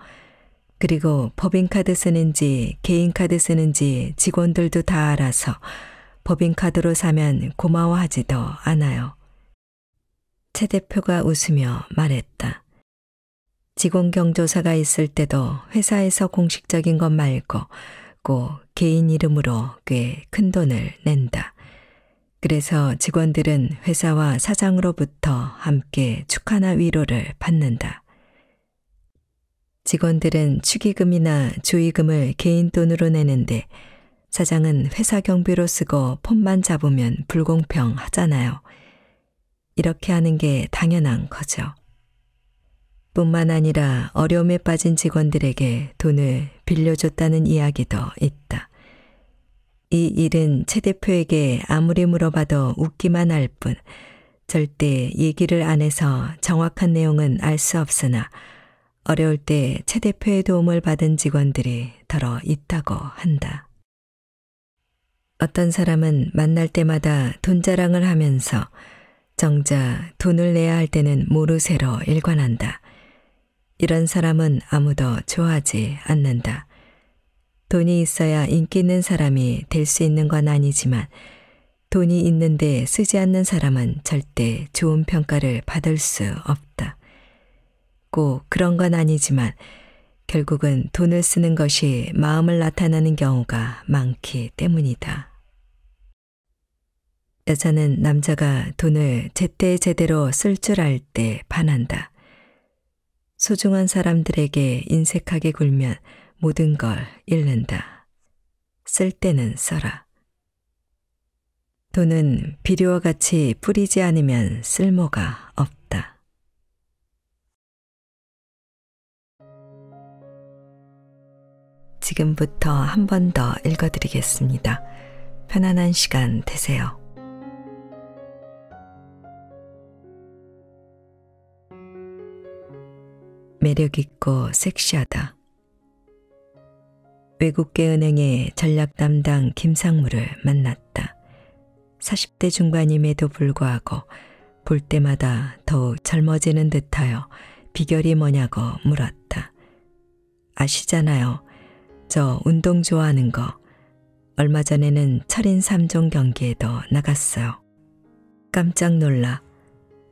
그리고 법인카드 쓰는지 개인카드 쓰는지 직원들도 다 알아서 법인카드로 사면 고마워하지도 않아요. 최 대표가 웃으며 말했다. 직원 경조사가 있을 때도 회사에서 공식적인 것 말고 꼭 개인 이름으로 꽤 큰 돈을 낸다. 그래서 직원들은 회사와 사장으로부터 함께 축하나 위로를 받는다. 직원들은 축의금이나 조의금을 개인 돈으로 내는데 사장은 회사 경비로 쓰고 폰만 잡으면 불공평하잖아요. 이렇게 하는 게 당연한 거죠. 뿐만 아니라 어려움에 빠진 직원들에게 돈을 빌려줬다는 이야기도 있다. 이 일은 최 대표에게 아무리 물어봐도 웃기만 할 뿐 절대 얘기를 안 해서 정확한 내용은 알 수 없으나 어려울 때 최 대표의 도움을 받은 직원들이 더러 있다고 한다. 어떤 사람은 만날 때마다 돈 자랑을 하면서 정작 돈을 내야 할 때는 모르쇠로 일관한다. 이런 사람은 아무도 좋아하지 않는다. 돈이 있어야 인기 있는 사람이 될 수 있는 건 아니지만 돈이 있는데 쓰지 않는 사람은 절대 좋은 평가를 받을 수 없다. 꼭 그런 건 아니지만 결국은 돈을 쓰는 것이 마음을 나타내는 경우가 많기 때문이다. 여자는 남자가 돈을 제때 제대로 쓸 줄 알 때 반한다. 소중한 사람들에게 인색하게 굴면 모든 걸 잃는다. 쓸 때는 써라. 돈은 비료와 같이 뿌리지 않으면 쓸모가 없다. 지금부터 한 번 더 읽어드리겠습니다. 편안한 시간 되세요. 매력있고 섹시하다. 외국계 은행의 전략 담당 김상무를 만났다. 40대 중반임에도 불구하고 볼 때마다 더욱 젊어지는 듯하여 비결이 뭐냐고 물었다. 아시잖아요. 저 운동 좋아하는 거. 얼마 전에는 철인 3종 경기에도 나갔어요. 깜짝 놀라.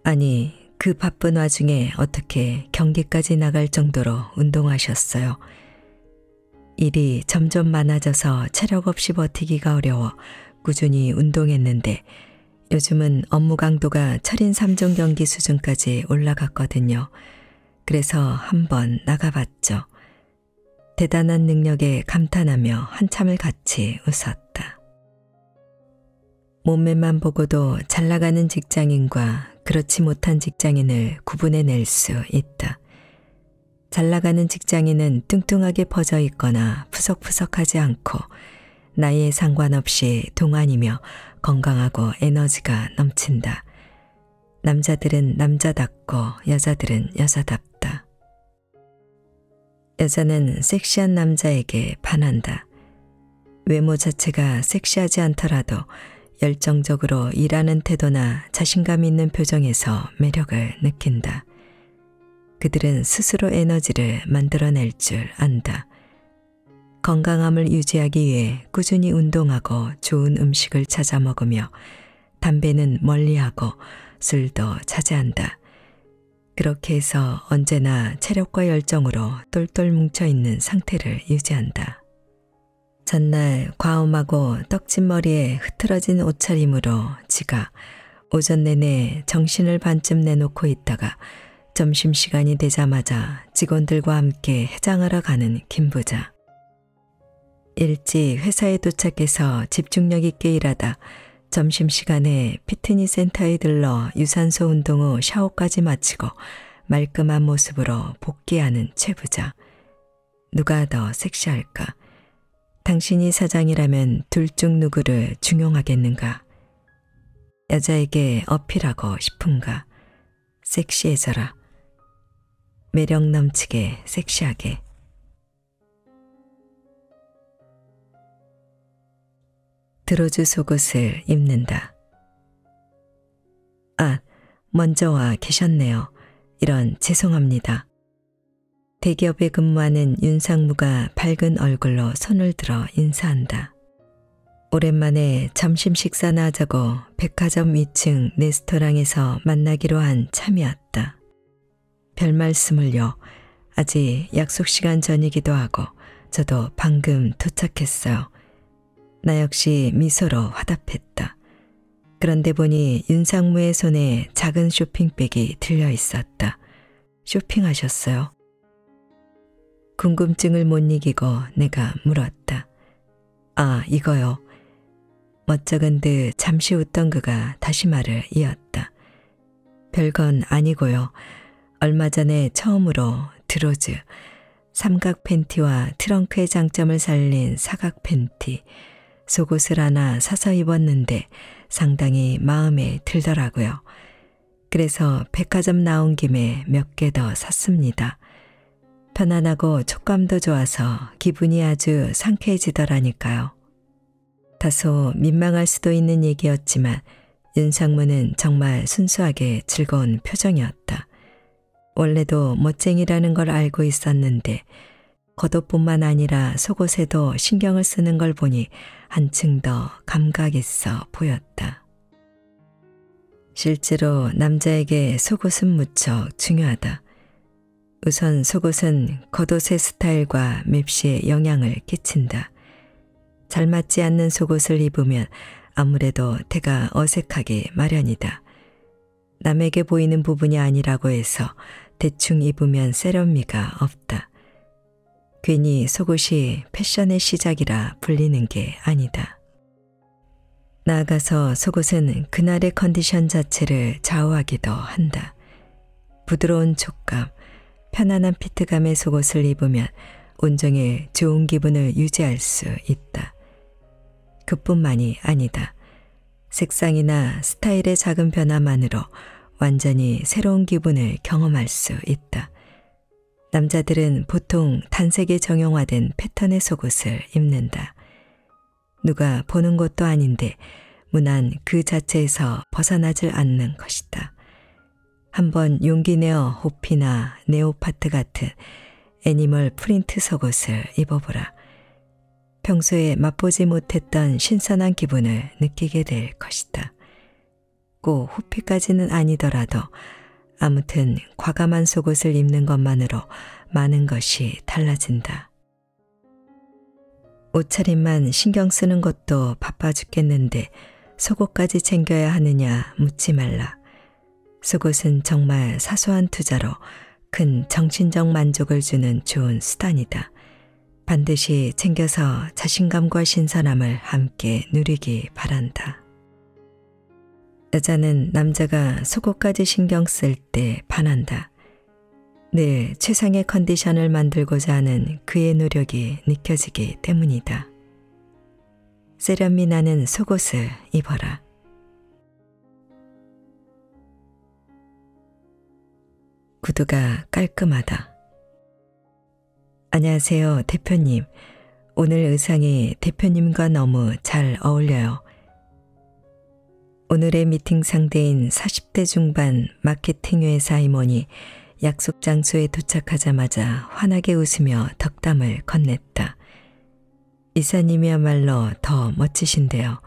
아니, 그 바쁜 와중에 어떻게 경기까지 나갈 정도로 운동하셨어요? 일이 점점 많아져서 체력 없이 버티기가 어려워 꾸준히 운동했는데 요즘은 업무 강도가 철인 3종 경기 수준까지 올라갔거든요. 그래서 한번 나가봤죠. 대단한 능력에 감탄하며 한참을 같이 웃었다. 몸매만 보고도 잘 나가는 직장인과 그렇지 못한 직장인을 구분해낼 수 있다. 잘 나가는 직장인은 뚱뚱하게 퍼져 있거나 푸석푸석하지 않고 나이에 상관없이 동안이며 건강하고 에너지가 넘친다. 남자들은 남자답고 여자들은 여자답다. 여자는 섹시한 남자에게 반한다. 외모 자체가 섹시하지 않더라도 열정적으로 일하는 태도나 자신감 있는 표정에서 매력을 느낀다. 그들은 스스로 에너지를 만들어낼 줄 안다. 건강함을 유지하기 위해 꾸준히 운동하고 좋은 음식을 찾아 먹으며 담배는 멀리하고 술도 자제한다. 그렇게 해서 언제나 체력과 열정으로 똘똘 뭉쳐있는 상태를 유지한다. 전날 과음하고 떡진 머리에 흐트러진 옷차림으로 지가 오전 내내 정신을 반쯤 내놓고 있다가 점심시간이 되자마자 직원들과 함께 해장하러 가는 김 부자. 일찍 회사에 도착해서 집중력 있게 일하다 점심시간에 피트니스 센터에 들러 유산소 운동 후 샤워까지 마치고 말끔한 모습으로 복귀하는 최 부자. 누가 더 섹시할까? 당신이 사장이라면 둘 중 누구를 중용하겠는가? 여자에게 어필하고 싶은가? 섹시해져라. 매력 넘치게 섹시하게. 드로즈 속옷을 입는다. 아, 먼저 와 계셨네요. 이런 죄송합니다. 대기업에 근무하는 윤상무가 밝은 얼굴로 손을 들어 인사한다. 오랜만에 점심 식사나 하자고 백화점 2층 레스토랑에서 만나기로 한 참이었다. 별 말씀을요. 아직 약속 시간 전이기도 하고 저도 방금 도착했어요. 나 역시 미소로 화답했다. 그런데 보니 윤상무의 손에 작은 쇼핑백이 들려 있었다. 쇼핑하셨어요? 궁금증을 못 이기고 내가 물었다. 아, 이거요. 멋쩍은 듯 잠시 웃던 그가 다시 말을 이었다. 별건 아니고요. 얼마 전에 처음으로 드로즈, 삼각 팬티와 트렁크의 장점을 살린 사각 팬티, 속옷을 하나 사서 입었는데 상당히 마음에 들더라고요. 그래서 백화점 나온 김에 몇 개 더 샀습니다. 편안하고 촉감도 좋아서 기분이 아주 상쾌해지더라니까요. 다소 민망할 수도 있는 얘기였지만 윤상무는 정말 순수하게 즐거운 표정이었다. 원래도 멋쟁이라는 걸 알고 있었는데 겉옷뿐만 아니라 속옷에도 신경을 쓰는 걸 보니 한층 더 감각 있어 보였다. 실제로 남자에게 속옷은 무척 중요하다. 우선 속옷은 겉옷의 스타일과 맵시에 영향을 끼친다. 잘 맞지 않는 속옷을 입으면 아무래도 태가 어색하기 마련이다. 남에게 보이는 부분이 아니라고 해서 대충 입으면 세련미가 없다. 괜히 속옷이 패션의 시작이라 불리는 게 아니다. 나아가서 속옷은 그날의 컨디션 자체를 좌우하기도 한다. 부드러운 촉감, 편안한 피트감의 속옷을 입으면 온종일 좋은 기분을 유지할 수 있다. 그뿐만이 아니다. 색상이나 스타일의 작은 변화만으로 완전히 새로운 기분을 경험할 수 있다. 남자들은 보통 단색에 정형화된 패턴의 속옷을 입는다. 누가 보는 것도 아닌데 문안 그 자체에서 벗어나질 않는 것이다. 한번 용기 내어 호피나 네오파트 같은 애니멀 프린트 속옷을 입어보라. 평소에 맛보지 못했던 신선한 기분을 느끼게 될 것이다. 꼭 호피까지는 아니더라도 아무튼 과감한 속옷을 입는 것만으로 많은 것이 달라진다. 옷차림만 신경 쓰는 것도 바빠 죽겠는데 속옷까지 챙겨야 하느냐 묻지 말라. 속옷은 정말 사소한 투자로 큰 정신적 만족을 주는 좋은 수단이다. 반드시 챙겨서 자신감과 신선함을 함께 누리기 바란다. 여자는 남자가 속옷까지 신경 쓸 때 반한다. 늘 최상의 컨디션을 만들고자 하는 그의 노력이 느껴지기 때문이다. 세련미 나는 속옷을 입어라. 구두가 깔끔하다. 안녕하세요, 대표님. 오늘 의상이 대표님과 너무 잘 어울려요. 오늘의 미팅 상대인 40대 중반 마케팅 회사 임원이 약속 장소에 도착하자마자 환하게 웃으며 덕담을 건넸다. 이사님이야말로 더 멋지신데요.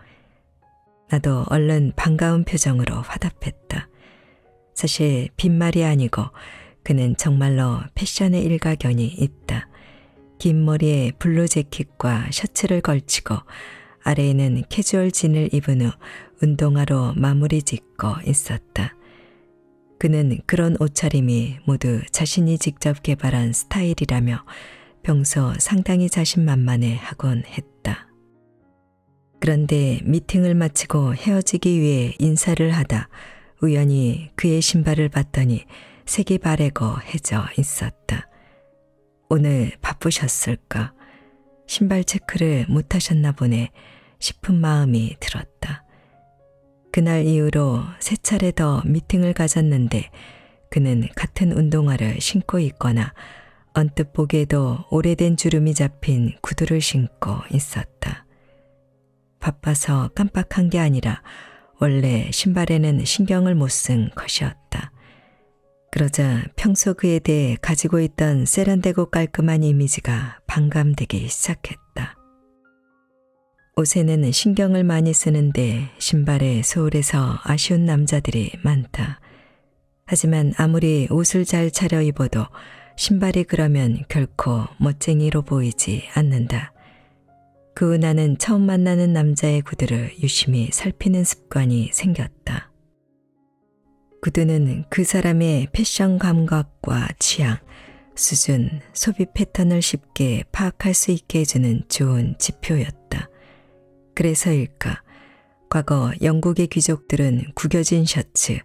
나도 얼른 반가운 표정으로 화답했다. 사실 빈말이 아니고 그는 정말로 패션에 일가견이 있다. 긴 머리에 블루 재킷과 셔츠를 걸치고 아래에는 캐주얼 진을 입은 후 운동화로 마무리 짓고 있었다. 그는 그런 옷차림이 모두 자신이 직접 개발한 스타일이라며 평소 상당히 자신만만해 하곤 했다. 그런데 미팅을 마치고 헤어지기 위해 인사를 하다 우연히 그의 신발을 봤더니 색이 바래고 해져 있었다. 오늘 바쁘셨을까? 신발 체크를 못하셨나 보네 싶은 마음이 들었다. 그날 이후로 3차례 더 미팅을 가졌는데 그는 같은 운동화를 신고 있거나 언뜻 보기에도 오래된 주름이 잡힌 구두를 신고 있었다. 바빠서 깜빡한 게 아니라 원래 신발에는 신경을 못 쓴 것이었다. 그러자 평소 그에 대해 가지고 있던 세련되고 깔끔한 이미지가 반감되기 시작했다. 옷에는 신경을 많이 쓰는데 신발에 소홀해서 아쉬운 남자들이 많다. 하지만 아무리 옷을 잘 차려입어도 신발이 그러면 결코 멋쟁이로 보이지 않는다. 그 후 나는 처음 만나는 남자의 구두를 유심히 살피는 습관이 생겼다. 구두는 그 사람의 패션 감각과 취향, 수준, 소비 패턴을 쉽게 파악할 수 있게 해주는 좋은 지표였다. 그래서일까, 과거 영국의 귀족들은 구겨진 셔츠,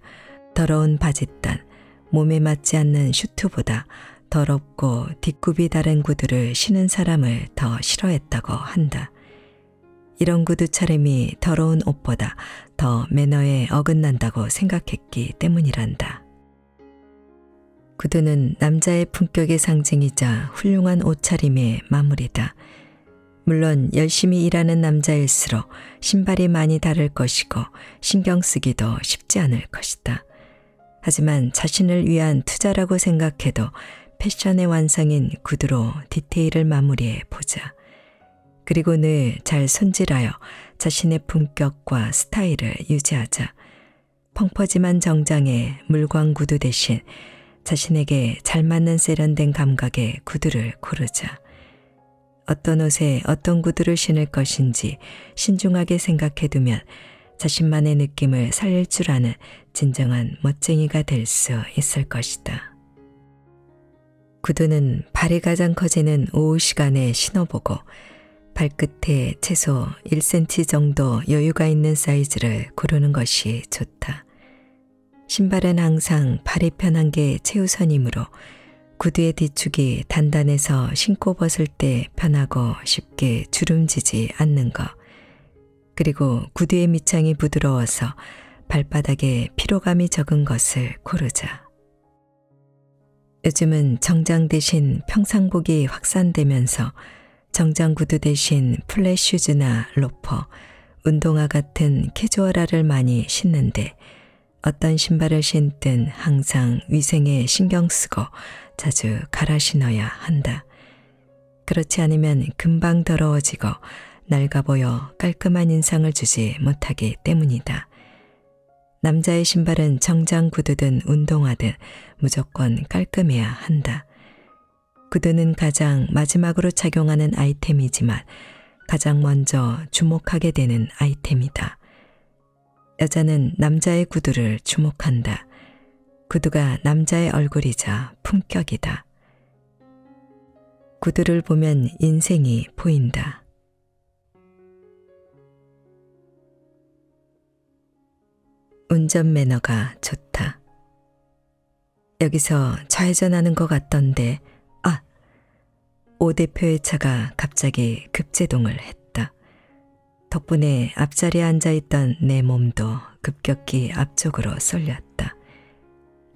더러운 바짓단, 몸에 맞지 않는 슈트보다 더럽고 뒷굽이 다른 구두를 신은 사람을 더 싫어했다고 한다. 이런 구두 차림이 더러운 옷보다 더 매너에 어긋난다고 생각했기 때문이란다. 구두는 남자의 품격의 상징이자 훌륭한 옷차림의 마무리다. 물론 열심히 일하는 남자일수록 신발이 많이 다를 것이고 신경 쓰기도 쉽지 않을 것이다. 하지만 자신을 위한 투자라고 생각해도 패션의 완성인 구두로 디테일을 마무리해 보자. 그리고 늘 잘 손질하여 자신의 품격과 스타일을 유지하자. 펑퍼짐한 정장에 물광 구두 대신 자신에게 잘 맞는 세련된 감각의 구두를 고르자. 어떤 옷에 어떤 구두를 신을 것인지 신중하게 생각해두면 자신만의 느낌을 살릴 줄 아는 진정한 멋쟁이가 될 수 있을 것이다. 구두는 발이 가장 커지는 오후 시간에 신어보고 발끝에 최소 1cm 정도 여유가 있는 사이즈를 고르는 것이 좋다. 신발은 항상 발이 편한 게 최우선이므로 구두의 뒤축이 단단해서 신고 벗을 때 편하고 쉽게 주름지지 않는 것, 그리고 구두의 밑창이 부드러워서 발바닥에 피로감이 적은 것을 고르자. 요즘은 정장 대신 평상복이 확산되면서 정장 구두 대신 플랫 슈즈나 로퍼, 운동화 같은 캐주얼화를 많이 신는데 어떤 신발을 신든 항상 위생에 신경 쓰고 자주 갈아 신어야 한다. 그렇지 않으면 금방 더러워지고 낡아 보여 깔끔한 인상을 주지 못하기 때문이다. 남자의 신발은 정장 구두든 운동화든 무조건 깔끔해야 한다. 구두는 가장 마지막으로 착용하는 아이템이지만 가장 먼저 주목하게 되는 아이템이다. 여자는 남자의 구두를 주목한다. 구두가 남자의 얼굴이자 품격이다. 구두를 보면 인생이 보인다. 운전 매너가 좋다. 여기서 좌회전하는 것 같던데, 오 대표의 차가 갑자기 급제동을 했다. 덕분에 앞자리에 앉아있던 내 몸도 급격히 앞쪽으로 쏠렸다.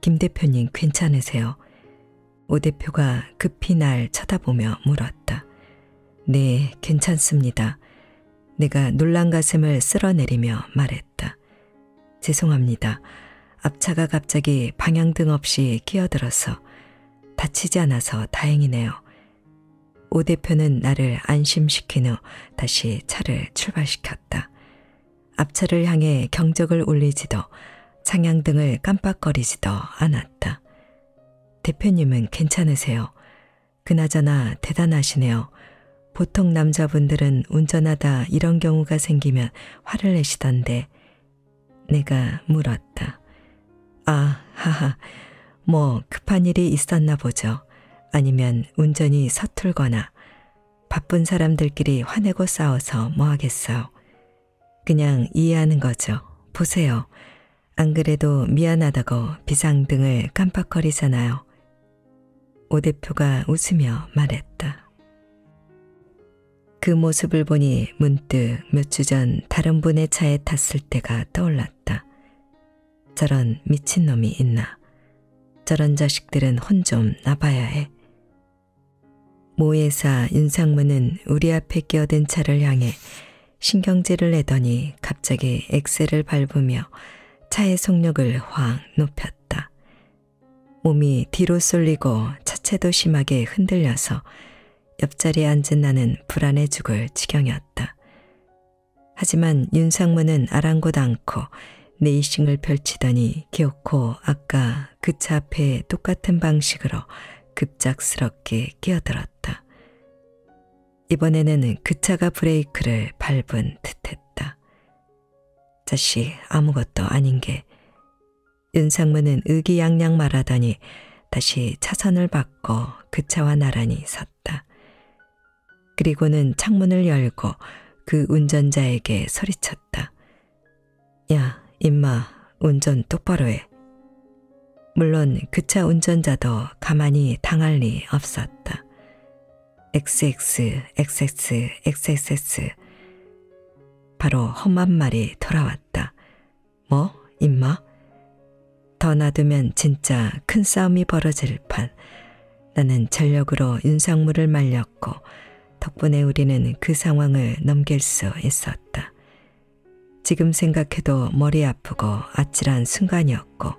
김 대표님 괜찮으세요? 오 대표가 급히 날 쳐다보며 물었다. 네, 괜찮습니다. 내가 놀란 가슴을 쓸어내리며 말했다. 죄송합니다. 앞차가 갑자기 방향등 없이 끼어들어서 다치지 않아서 다행이네요. 오 대표는 나를 안심시킨 후 다시 차를 출발시켰다. 앞차를 향해 경적을 울리지도 상향등을 깜빡거리지도 않았다. 대표님은 괜찮으세요? 그나저나 대단하시네요. 보통 남자분들은 운전하다 이런 경우가 생기면 화를 내시던데. 내가 물었다. 하하, 뭐 급한 일이 있었나 보죠. 아니면 운전이 서툴거나 바쁜 사람들끼리 화내고 싸워서 뭐 하겠어요. 그냥 이해하는 거죠. 보세요. 안 그래도 미안하다고 비상등을 깜빡거리잖아요. 오 대표가 웃으며 말했다. 그 모습을 보니 문득 몇 주 전 다른 분의 차에 탔을 때가 떠올랐다. 저런 미친놈이 있나. 저런 자식들은 혼 좀 나봐야 해. 모 회사 윤상무는 우리 앞에 끼어든 차를 향해 신경질을 내더니 갑자기 엑셀을 밟으며 차의 속력을 확 높였다. 몸이 뒤로 쏠리고 차체도 심하게 흔들려서 옆자리에 앉은 나는 불안해 죽을 지경이었다. 하지만 윤상무는 아랑곳 않고 네이싱을 펼치더니 기어코 아까 그 차 앞에 똑같은 방식으로 급작스럽게 끼어들었다. 이번에는 그 차가 브레이크를 밟은 듯했다. 자식 아무것도 아닌 게. 윤상무는 의기양양 말하더니 다시 차선을 바꿔 그 차와 나란히 섰다. 그리고는 창문을 열고 그 운전자에게 소리쳤다. 야, 임마, 운전 똑바로 해. 물론 그 차 운전자도 가만히 당할 리 없었다. XX, XX, XXS. 바로 험한 말이 돌아왔다. 뭐, 임마? 더 놔두면 진짜 큰 싸움이 벌어질 판. 나는 전력으로 윤상무를 말렸고 덕분에 우리는 그 상황을 넘길 수 있었다. 지금 생각해도 머리 아프고 아찔한 순간이었고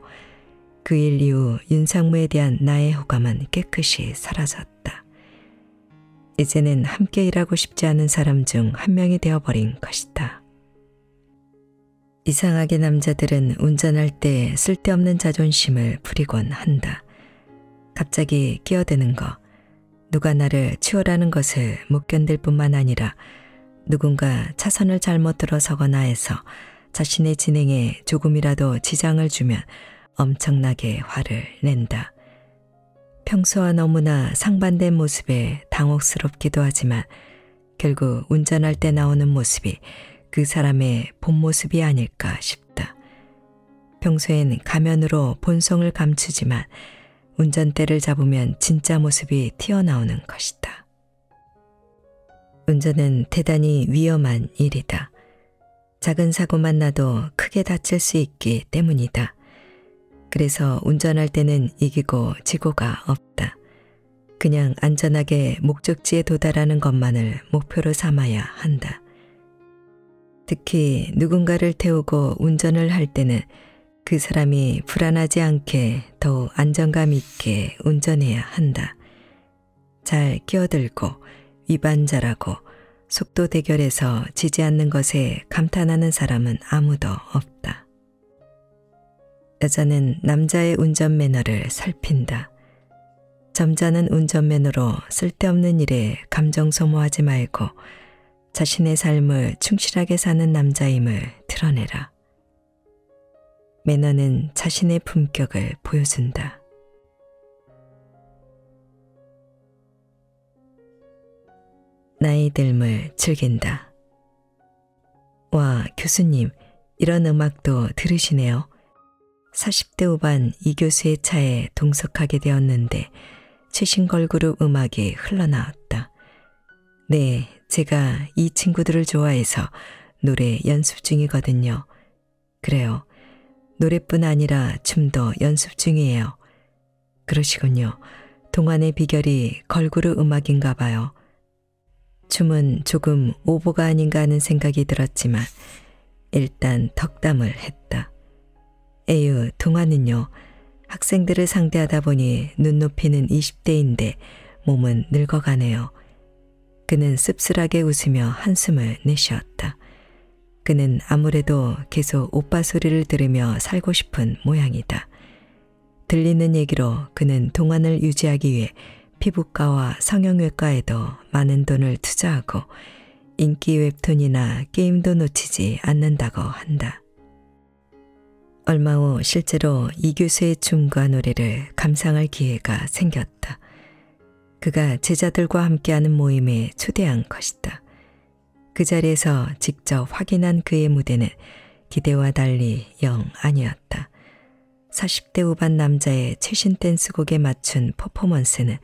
그 일 이후 윤상무에 대한 나의 호감은 깨끗이 사라졌다. 이제는 함께 일하고 싶지 않은 사람 중 한 명이 되어버린 것이다. 이상하게 남자들은 운전할 때 쓸데없는 자존심을 부리곤 한다. 갑자기 끼어드는 거, 누가 나를 치우라는 것을 못 견딜 뿐만 아니라 누군가 차선을 잘못 들어서거나 해서 자신의 진행에 조금이라도 지장을 주면 엄청나게 화를 낸다. 평소와 너무나 상반된 모습에 당혹스럽기도 하지만 결국 운전할 때 나오는 모습이 그 사람의 본 모습이 아닐까 싶다. 평소엔 가면으로 본성을 감추지만 운전대를 잡으면 진짜 모습이 튀어나오는 것이다. 운전은 대단히 위험한 일이다. 작은 사고만 나도 크게 다칠 수 있기 때문이다. 그래서 운전할 때는 이기고 지고가 없다. 그냥 안전하게 목적지에 도달하는 것만을 목표로 삼아야 한다. 특히 누군가를 태우고 운전을 할 때는 그 사람이 불안하지 않게 더욱 안정감 있게 운전해야 한다. 잘 끼어들고 위반 잘하고 속도 대결에서 지지 않는 것에 감탄하는 사람은 아무도 없다. 여자는 남자의 운전 매너를 살핀다. 점잖은 운전 매너로 쓸데없는 일에 감정 소모하지 말고 자신의 삶을 충실하게 사는 남자임을 드러내라. 매너는 자신의 품격을 보여준다. 나이 듦을 즐긴다. 와, 교수님, 이런 음악도 들으시네요. 40대 후반 이 교수의 차에 동석하게 되었는데 최신 걸그룹 음악이 흘러나왔다. 네, 제가 이 친구들을 좋아해서 노래 연습 중이거든요. 그래요. 노래뿐 아니라 춤도 연습 중이에요. 그러시군요. 동안의 비결이 걸그룹 음악인가 봐요. 춤은 조금 오보가 아닌가 하는 생각이 들었지만 일단 덕담을 했다. 에휴, 동화는요. 학생들을 상대하다 보니 눈높이는 20대인데 몸은 늙어가네요. 그는 씁쓸하게 웃으며 한숨을 내쉬었다. 그는 아무래도 계속 오빠 소리를 들으며 살고 싶은 모양이다. 들리는 얘기로 그는 동안을 유지하기 위해 피부과와 성형외과에도 많은 돈을 투자하고 인기 웹툰이나 게임도 놓치지 않는다고 한다. 얼마 후 실제로 이 교수의 춤과 노래를 감상할 기회가 생겼다. 그가 제자들과 함께하는 모임에 초대한 것이다. 그 자리에서 직접 확인한 그의 무대는 기대와 달리 영 아니었다. 40대 후반 남자의 최신 댄스곡에 맞춘 퍼포먼스는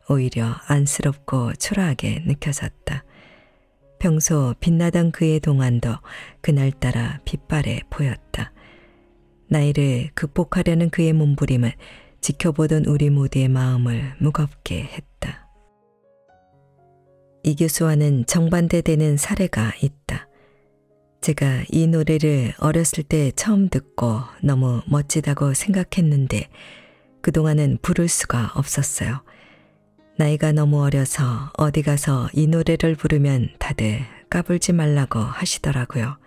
오히려 안쓰럽고 초라하게 느껴졌다. 평소 빛나던 그의 동안도 그날따라 빛바래 보였다. 나이를 극복하려는 그의 몸부림은 지켜보던 우리 모두의 마음을 무겁게 했다. 이 교수와는 정반대되는 사례가 있다. 제가 이 노래를 어렸을 때 처음 듣고 너무 멋지다고 생각했는데 그동안은 부를 수가 없었어요. 나이가 너무 어려서 어디 가서 이 노래를 부르면 다들 까불지 말라고 하시더라고요.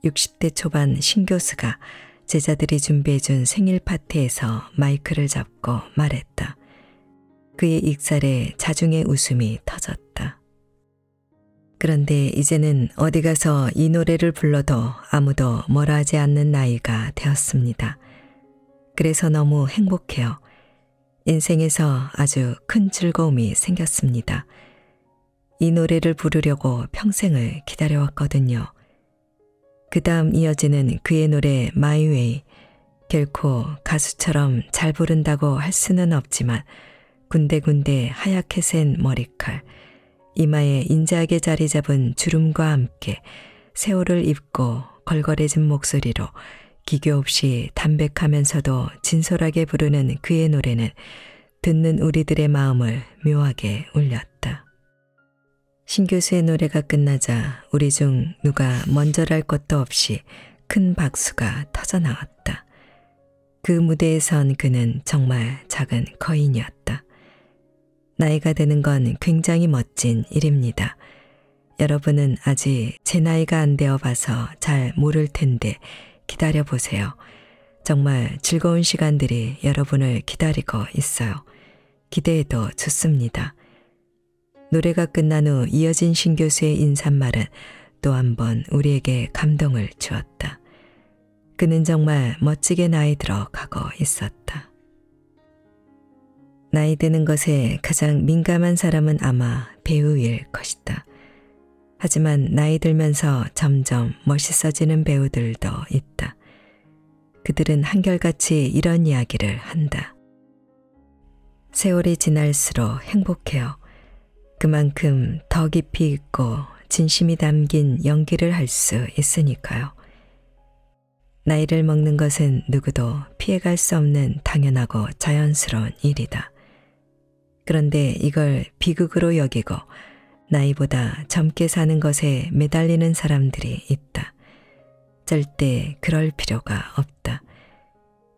60대 초반 신교수가 제자들이 준비해준 생일 파티에서 마이크를 잡고 말했다. 그의 익살에 자중의 웃음이 터졌다. 그런데 이제는 어디 가서 이 노래를 불러도 아무도 뭐라 하지 않는 나이가 되었습니다. 그래서 너무 행복해요. 인생에서 아주 큰 즐거움이 생겼습니다. 이 노래를 부르려고 평생을 기다려왔거든요. 그 다음 이어지는 그의 노래 My Way, 결코 가수처럼 잘 부른다고 할 수는 없지만 군데군데 하얗게 센 머리칼, 이마에 인자하게 자리 잡은 주름과 함께 세월을 입고 걸걸해진 목소리로 기교 없이 담백하면서도 진솔하게 부르는 그의 노래는 듣는 우리들의 마음을 묘하게 울렸다. 신 교수의 노래가 끝나자 우리 중 누가 먼저랄 것도 없이 큰 박수가 터져나왔다. 그 무대에 선 그는 정말 작은 거인이었다. 나이가 드는 건 굉장히 멋진 일입니다. 여러분은 아직 제 나이가 안 되어 봐서 잘 모를 텐데 기다려보세요. 정말 즐거운 시간들이 여러분을 기다리고 있어요. 기대해도 좋습니다. 노래가 끝난 후 이어진 신 교수의 인사말은 또 한 번 우리에게 감동을 주었다. 그는 정말 멋지게 나이 들어 가고 있었다. 나이 드는 것에 가장 민감한 사람은 아마 배우일 것이다. 하지만 나이 들면서 점점 멋있어지는 배우들도 있다. 그들은 한결같이 이런 이야기를 한다. 세월이 지날수록 행복해요. 그만큼 더 깊이 있고 진심이 담긴 연기를 할 수 있으니까요. 나이를 먹는 것은 누구도 피해갈 수 없는 당연하고 자연스러운 일이다. 그런데 이걸 비극으로 여기고 나이보다 젊게 사는 것에 매달리는 사람들이 있다. 절대 그럴 필요가 없다.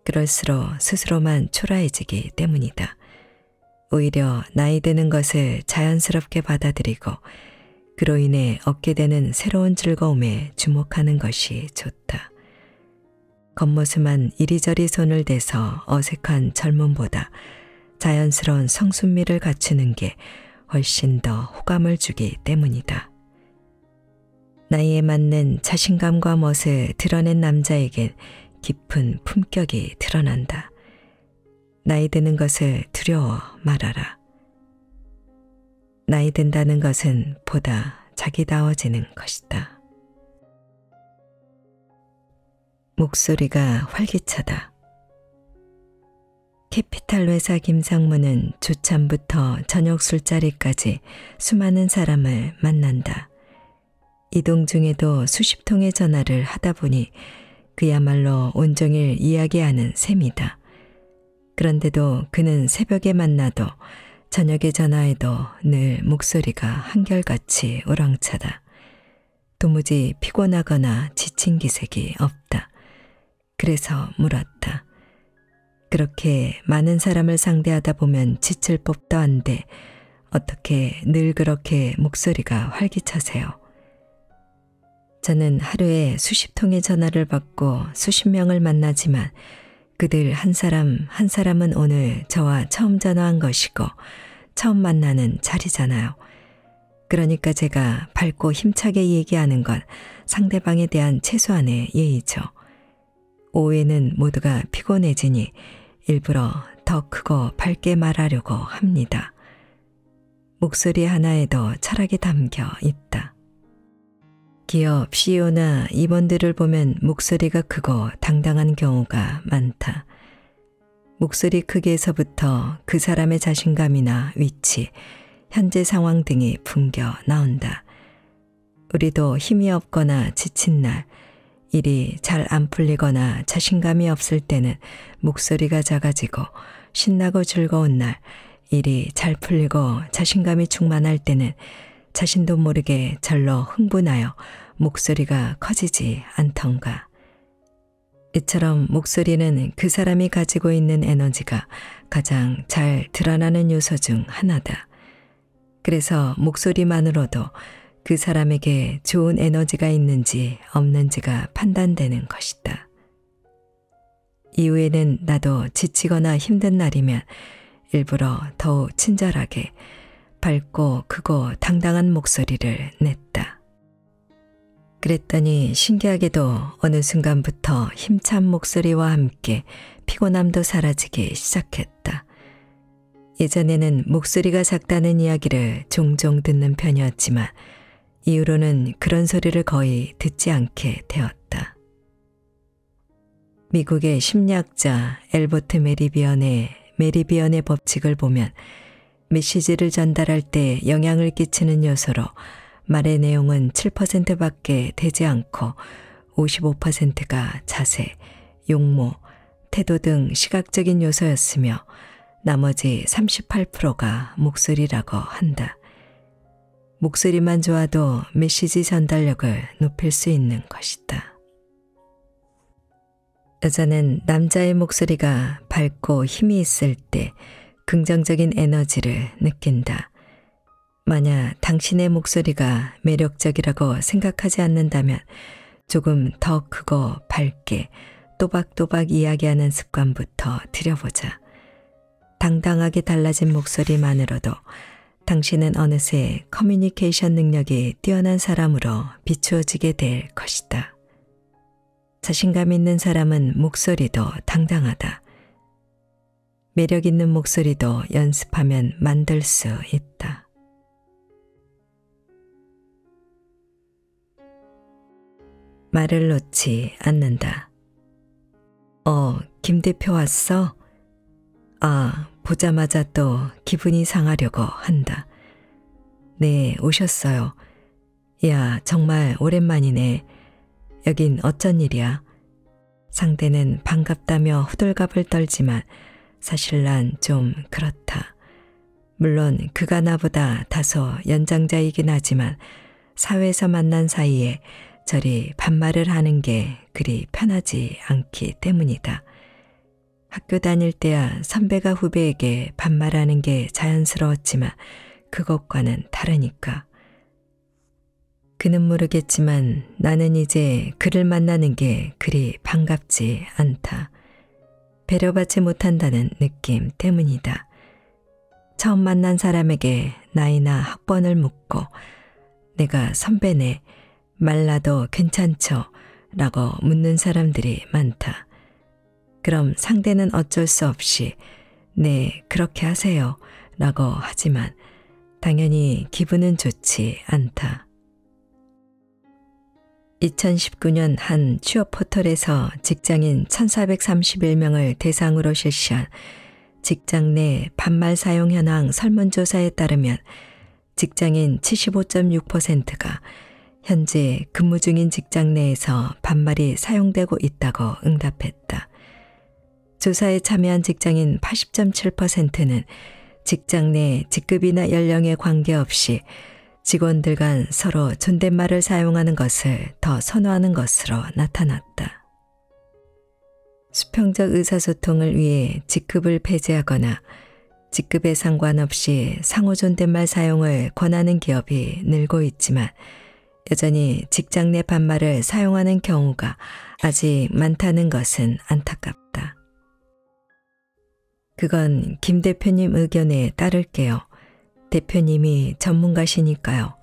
그럴수록 스스로만 초라해지기 때문이다. 오히려 나이 드는 것을 자연스럽게 받아들이고 그로 인해 얻게 되는 새로운 즐거움에 주목하는 것이 좋다. 겉모습만 이리저리 손을 대서 어색한 젊음보다 자연스러운 성순미를 갖추는 게 훨씬 더 호감을 주기 때문이다. 나이에 맞는 자신감과 멋을 드러낸 남자에겐 깊은 품격이 드러난다. 나이 드는 것을 두려워 말아라. 나이 든다는 것은 보다 자기다워지는 것이다. 목소리가 활기차다. 캐피탈 회사 김상무는 조참부터 저녁 술자리까지 수많은 사람을 만난다. 이동 중에도 수십 통의 전화를 하다 보니 그야말로 온종일 이야기하는 셈이다. 그런데도 그는 새벽에 만나도 저녁에 전화해도 늘 목소리가 한결같이 우렁차다. 도무지 피곤하거나 지친 기색이 없다. 그래서 물었다. 그렇게 많은 사람을 상대하다 보면 지칠 법도 한데 어떻게 늘 그렇게 목소리가 활기차세요? 저는 하루에 수십 통의 전화를 받고 수십 명을 만나지만 그들 한 사람 한 사람은 오늘 저와 처음 전화한 것이고 처음 만나는 자리잖아요. 그러니까 제가 밝고 힘차게 얘기하는 건 상대방에 대한 최소한의 예의죠. 오후에는 모두가 피곤해지니 일부러 더 크고 밝게 말하려고 합니다. 목소리 하나에도 철학이 담겨 있다. 기업 CEO나 임원들을 보면 목소리가 크고 당당한 경우가 많다. 목소리 크기에서부터 그 사람의 자신감이나 위치, 현재 상황 등이 풍겨 나온다. 우리도 힘이 없거나 지친 날, 일이 잘 안 풀리거나 자신감이 없을 때는 목소리가 작아지고 신나고 즐거운 날, 일이 잘 풀리고 자신감이 충만할 때는 자신도 모르게 절로 흥분하여 목소리가 커지지 않던가. 이처럼 목소리는 그 사람이 가지고 있는 에너지가 가장 잘 드러나는 요소 중 하나다. 그래서 목소리만으로도 그 사람에게 좋은 에너지가 있는지 없는지가 판단되는 것이다. 이후에는 나도 지치거나 힘든 날이면 일부러 더욱 친절하게 밝고 크고 당당한 목소리를 냈다. 그랬더니 신기하게도 어느 순간부터 힘찬 목소리와 함께 피곤함도 사라지기 시작했다. 예전에는 목소리가 작다는 이야기를 종종 듣는 편이었지만 이후로는 그런 소리를 거의 듣지 않게 되었다. 미국의 심리학자 엘버트 메리비언의 법칙을 보면 메시지를 전달할 때 영향을 끼치는 요소로 말의 내용은 7%밖에 되지 않고 55%가 자세, 용모, 태도 등 시각적인 요소였으며 나머지 38%가 목소리라고 한다. 목소리만 좋아도 메시지 전달력을 높일 수 있는 것이다. 여자는 남자의 목소리가 밝고 힘이 있을 때 긍정적인 에너지를 느낀다. 만약 당신의 목소리가 매력적이라고 생각하지 않는다면 조금 더 크고 밝게 또박또박 이야기하는 습관부터 들여보자. 당당하게 달라진 목소리만으로도 당신은 어느새 커뮤니케이션 능력이 뛰어난 사람으로 비추어지게 될 것이다. 자신감 있는 사람은 목소리도 당당하다. 매력 있는 목소리도 연습하면 만들 수 있다. 말을 놓지 않는다. 김 대표 왔어? 보자마자 또 기분이 상하려고 한다. 네, 오셨어요. 야, 정말 오랜만이네. 여긴 어쩐 일이야? 상대는 반갑다며 호들갑을 떨지만 사실 난 좀 그렇다. 물론 그가 나보다 다소 연장자이긴 하지만 사회에서 만난 사이에 저리 반말을 하는 게 그리 편하지 않기 때문이다. 학교 다닐 때야 선배가 후배에게 반말하는 게 자연스러웠지만 그것과는 다르니까. 그는 모르겠지만 나는 이제 그를 만나는 게 그리 반갑지 않다. 배려받지 못한다는 느낌 때문이다. 처음 만난 사람에게 나이나 학번을 묻고 내가 선배네 말라도 괜찮죠? 라고 묻는 사람들이 많다. 그럼 상대는 어쩔 수 없이 네, 그렇게 하세요 라고 하지만 당연히 기분은 좋지 않다. 2019년 한 취업 포털에서 직장인 1,431명을 대상으로 실시한 직장 내 반말 사용 현황 설문조사에 따르면 직장인 75.6%가 현재 근무 중인 직장 내에서 반말이 사용되고 있다고 응답했다. 조사에 참여한 직장인 80.7%는 직장 내 직급이나 연령에 관계없이 직원들 간 서로 존댓말을 사용하는 것을 더 선호하는 것으로 나타났다. 수평적 의사소통을 위해 직급을 배제하거나 직급에 상관없이 상호 존댓말 사용을 권하는 기업이 늘고 있지만 여전히 직장 내 반말을 사용하는 경우가 아직 많다는 것은 안타깝다. 그건 김 대표님 의견에 따를게요. 대표님이 전문가시니까요.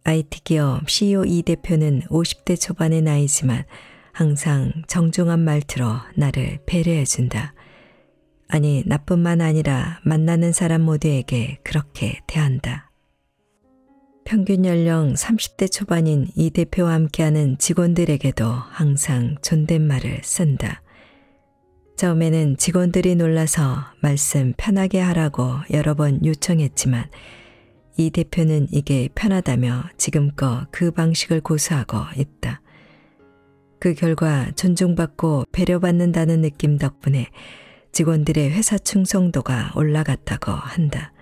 IT 기업 CEO 이 대표는 50대 초반의 나이지만 항상 정중한 말투로 나를 배려해준다. 아니, 나뿐만 아니라 만나는 사람 모두에게 그렇게 대한다. 평균 연령 30대 초반인 이 대표와 함께하는 직원들에게도 항상 존댓말을 쓴다. 처음에는 직원들이 놀라서 말씀 편하게 하라고 여러 번 요청했지만 이 대표는 이게 편하다며 지금껏 그 방식을 고수하고 있다. 그 결과 존중받고 배려받는다는 느낌 덕분에 직원들의 회사 충성도가 올라갔다고 한다.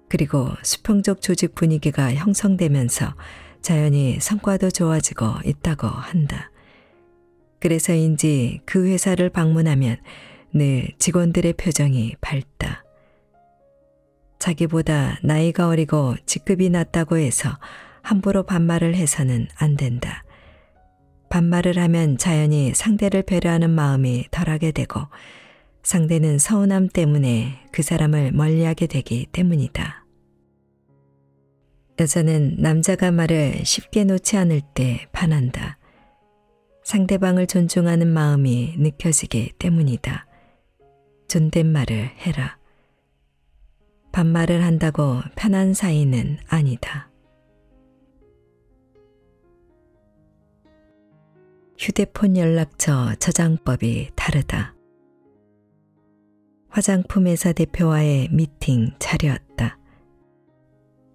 그리고 수평적 조직 분위기가 형성되면서 자연히 성과도 좋아지고 있다고 한다. 그래서인지 그 회사를 방문하면 늘 직원들의 표정이 밝다. 자기보다 나이가 어리고 직급이 낮다고 해서 함부로 반말을 해서는 안 된다. 반말을 하면 자연히 상대를 배려하는 마음이 덜하게 되고 상대는 서운함 때문에 그 사람을 멀리하게 되기 때문이다. 여자는 남자가 말을 쉽게 놓지 않을 때 반한다. 상대방을 존중하는 마음이 느껴지기 때문이다. 존댓말을 해라. 반말을 한다고 편한 사이는 아니다. 휴대폰 연락처 저장법이 다르다. 화장품 회사 대표와의 미팅 자리였다.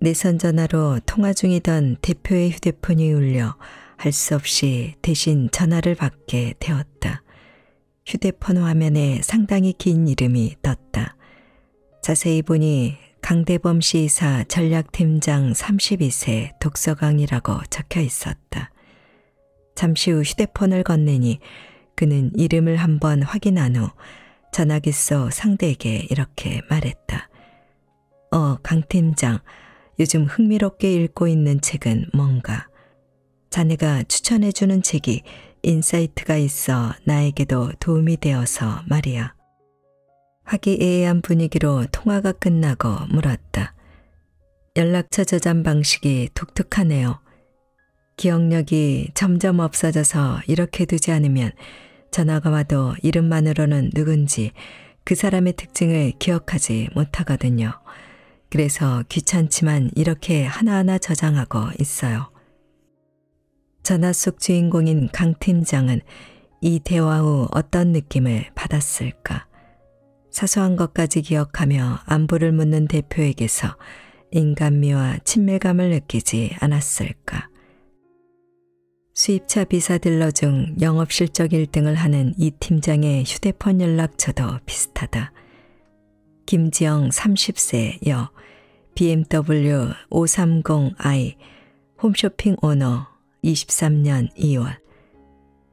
내선 전화로 통화 중이던 대표의 휴대폰이 울려 할 수 없이 대신 전화를 받게 되었다. 휴대폰 화면에 상당히 긴 이름이 떴다. 자세히 보니 강대범 시사 전략팀장 32세 독서강이라고 적혀 있었다. 잠시 후 휴대폰을 건네니 그는 이름을 한번 확인한 후 전화기 속 상대에게 이렇게 말했다. 강 팀장, 요즘 흥미롭게 읽고 있는 책은 뭔가? 자네가 추천해주는 책이 인사이트가 있어 나에게도 도움이 되어서 말이야. 화기애애한 분위기로 통화가 끝나고 물었다. 연락처 저장 방식이 독특하네요. 기억력이 점점 없어져서 이렇게 두지 않으면 전화가 와도 이름만으로는 누군지 그 사람의 특징을 기억하지 못하거든요. 그래서 귀찮지만 이렇게 하나하나 저장하고 있어요. 전화 속 주인공인 강 팀장은 이 대화 후 어떤 느낌을 받았을까? 사소한 것까지 기억하며 안부를 묻는 대표에게서 인간미와 친밀감을 느끼지 않았을까? 수입차 비사딜러 중 영업실적 1등을 하는 이 팀장의 휴대폰 연락처도 비슷하다. 김지영 30세 여, BMW 530i, 홈쇼핑 오너, 23년 2월.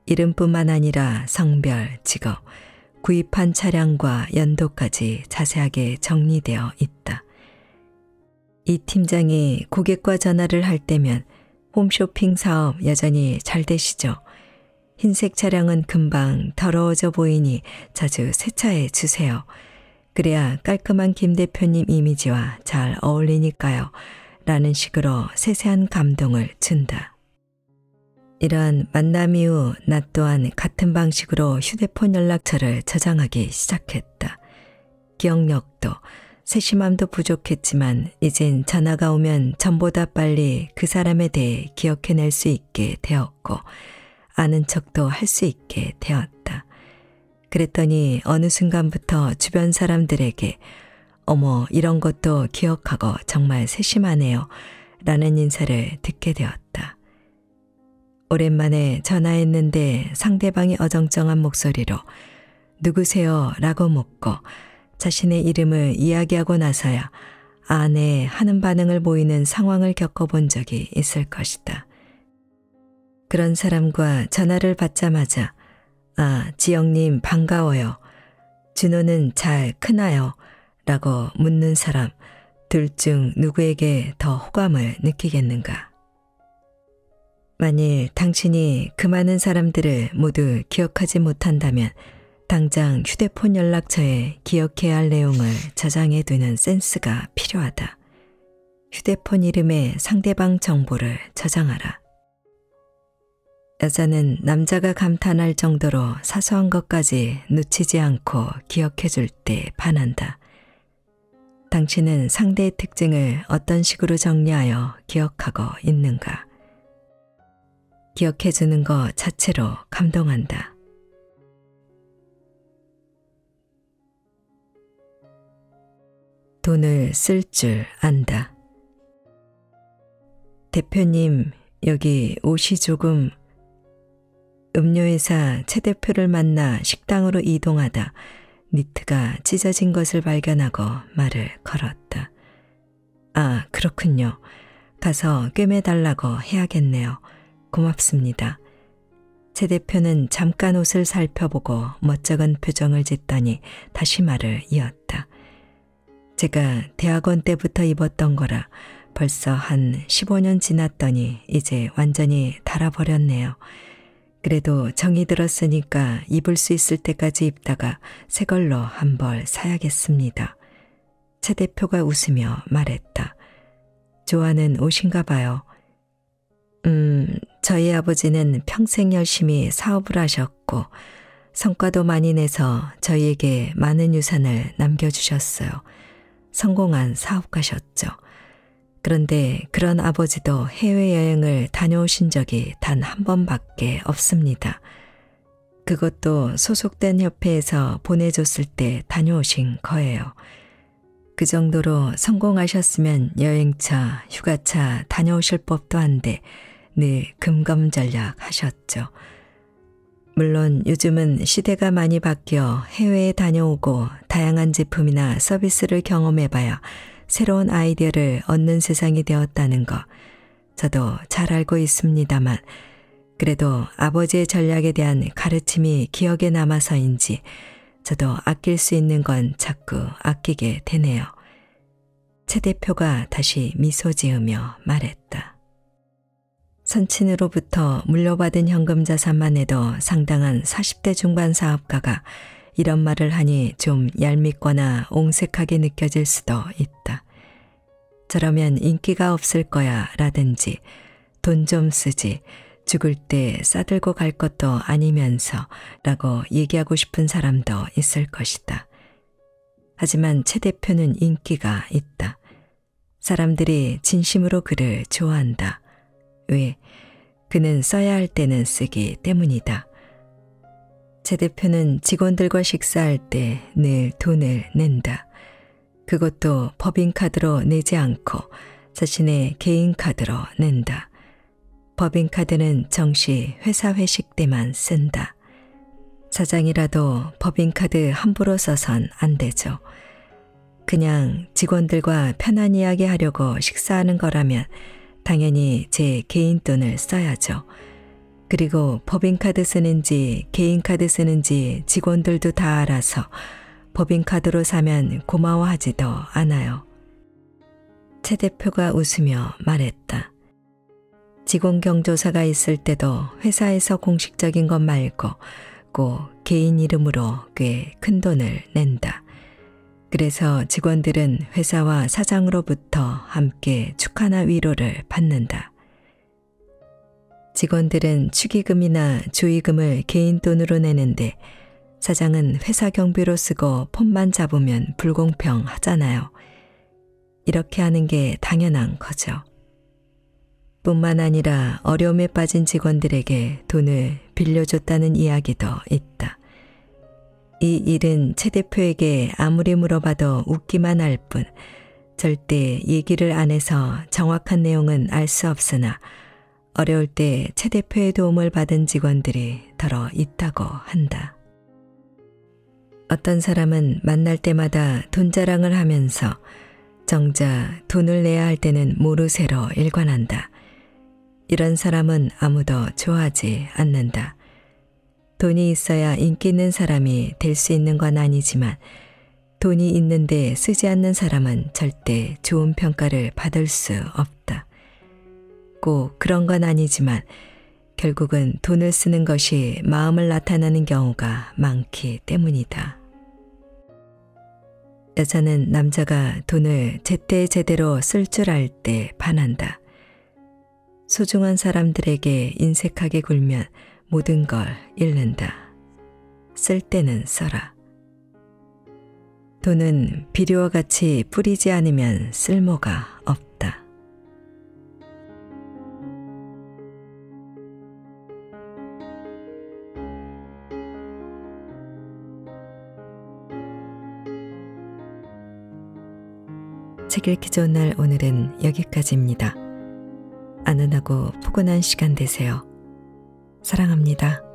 이름뿐만 아니라 성별, 직업, 구입한 차량과 연도까지 자세하게 정리되어 있다. 이 팀장이 고객과 전화를 할 때면 홈쇼핑 사업 여전히 잘 되시죠? 흰색 차량은 금방 더러워져 보이니 자주 세차해 주세요. 그래야 깔끔한 김 대표님 이미지와 잘 어울리니까요. 라는 식으로 세세한 감동을 준다. 이러한 만남 이후 나 또한 같은 방식으로 휴대폰 연락처를 저장하기 시작했다. 기억력도 세심함도 부족했지만 이젠 전화가 오면 전보다 빨리 그 사람에 대해 기억해낼 수 있게 되었고 아는 척도 할 수 있게 되었다. 그랬더니 어느 순간부터 주변 사람들에게 어머 이런 것도 기억하고 정말 세심하네요 라는 인사를 듣게 되었다. 오랜만에 전화했는데 상대방이 어정쩡한 목소리로 누구세요? 라고 묻고 자신의 이름을 이야기하고 나서야 아, 네 하는 반응을 보이는 상황을 겪어본 적이 있을 것이다. 그런 사람과 전화를 받자마자 아, 지영님 반가워요. 준호는 잘 크나요? 라고 묻는 사람 둘 중 누구에게 더 호감을 느끼겠는가? 만일 당신이 그 많은 사람들을 모두 기억하지 못한다면 당장 휴대폰 연락처에 기억해야 할 내용을 저장해 두는 센스가 필요하다. 휴대폰 이름에 상대방 정보를 저장하라. 여자는 남자가 감탄할 정도로 사소한 것까지 놓치지 않고 기억해 줄 때 반한다. 당신은 상대의 특징을 어떤 식으로 정리하여 기억하고 있는가? 기억해 주는 것 자체로 감동한다. 돈을 쓸 줄 안다. 대표님, 여기 옷이 조금... 음료회사 최 대표를 만나 식당으로 이동하다 니트가 찢어진 것을 발견하고 말을 걸었다. 아, 그렇군요. 가서 꿰매달라고 해야겠네요. 고맙습니다. 최 대표는 잠깐 옷을 살펴보고 멋쩍은 표정을 짓더니 다시 말을 이었다. 제가 대학원 때부터 입었던 거라 벌써 한 15년 지났더니 이제 완전히 닳아버렸네요. 그래도 정이 들었으니까 입을 수 있을 때까지 입다가 새 걸로 한 벌 사야겠습니다. 최 대표가 웃으며 말했다. 좋아하는 옷인가 봐요. 저희 아버지는 평생 열심히 사업을 하셨고 성과도 많이 내서 저희에게 많은 유산을 남겨주셨어요. 성공한 사업가셨죠. 그런데 그런 아버지도 해외여행을 다녀오신 적이 단 한 번밖에 없습니다. 그것도 소속된 협회에서 보내줬을 때 다녀오신 거예요. 그 정도로 성공하셨으면 여행차, 휴가차 다녀오실 법도 한데 늘 금검전략 하셨죠. 물론 요즘은 시대가 많이 바뀌어 해외에 다녀오고 다양한 제품이나 서비스를 경험해봐야 새로운 아이디어를 얻는 세상이 되었다는 거 저도 잘 알고 있습니다만 그래도 아버지의 전략에 대한 가르침이 기억에 남아서인지 저도 아낄 수 있는 건 자꾸 아끼게 되네요. 최 대표가 다시 미소 지으며 말했다. 선친으로부터 물려받은 현금 자산만 해도 상당한 40대 중반 사업가가 이런 말을 하니 좀 얄밉거나 옹색하게 느껴질 수도 있다. 저러면 인기가 없을 거야 라든지 돈 좀 쓰지 죽을 때 싸들고 갈 것도 아니면서 라고 얘기하고 싶은 사람도 있을 것이다. 하지만 최 대표는 인기가 있다. 사람들이 진심으로 그를 좋아한다. 왜? 그는 써야 할 때는 쓰기 때문이다. 최 대표는 직원들과 식사할 때 늘 돈을 낸다. 그것도 법인카드로 내지 않고 자신의 개인카드로 낸다. 법인카드는 정시 회사 회식 때만 쓴다. 사장이라도 법인카드 함부로 써선 안 되죠. 그냥 직원들과 편한 이야기 하려고 식사하는 거라면 당연히 제 개인 돈을 써야죠. 그리고 법인카드 쓰는지 개인카드 쓰는지 직원들도 다 알아서 법인카드로 사면 고마워하지도 않아요. 최 대표가 웃으며 말했다. 직원 경조사가 있을 때도 회사에서 공식적인 것 말고 꼭 개인 이름으로 꽤 큰 돈을 낸다. 그래서 직원들은 회사와 사장으로부터 함께 축하나 위로를 받는다. 직원들은 축의금이나 조의금을 개인 돈으로 내는데 사장은 회사 경비로 쓰고 폰만 잡으면 불공평하잖아요. 이렇게 하는 게 당연한 거죠. 뿐만 아니라 어려움에 빠진 직원들에게 돈을 빌려줬다는 이야기도 있다. 이 일은 최 대표에게 아무리 물어봐도 웃기만 할 뿐 절대 얘기를 안 해서 정확한 내용은 알 수 없으나 어려울 때 최 대표의 도움을 받은 직원들이 더러 있다고 한다. 어떤 사람은 만날 때마다 돈 자랑을 하면서 정작 돈을 내야 할 때는 모르쇠로 일관한다. 이런 사람은 아무도 좋아하지 않는다. 돈이 있어야 인기 있는 사람이 될 수 있는 건 아니지만 돈이 있는데 쓰지 않는 사람은 절대 좋은 평가를 받을 수 없다. 꼭 그런 건 아니지만 결국은 돈을 쓰는 것이 마음을 나타내는 경우가 많기 때문이다. 여자는 남자가 돈을 제때 제대로 쓸 줄 알 때 반한다. 소중한 사람들에게 인색하게 굴면 모든 걸 잃는다. 쓸 때는 써라. 돈은 비료와 같이 뿌리지 않으면 쓸모가 없다. 책 읽기 좋은 날 오늘은 여기까지입니다. 안온하고 포근한 시간 되세요. 사랑합니다.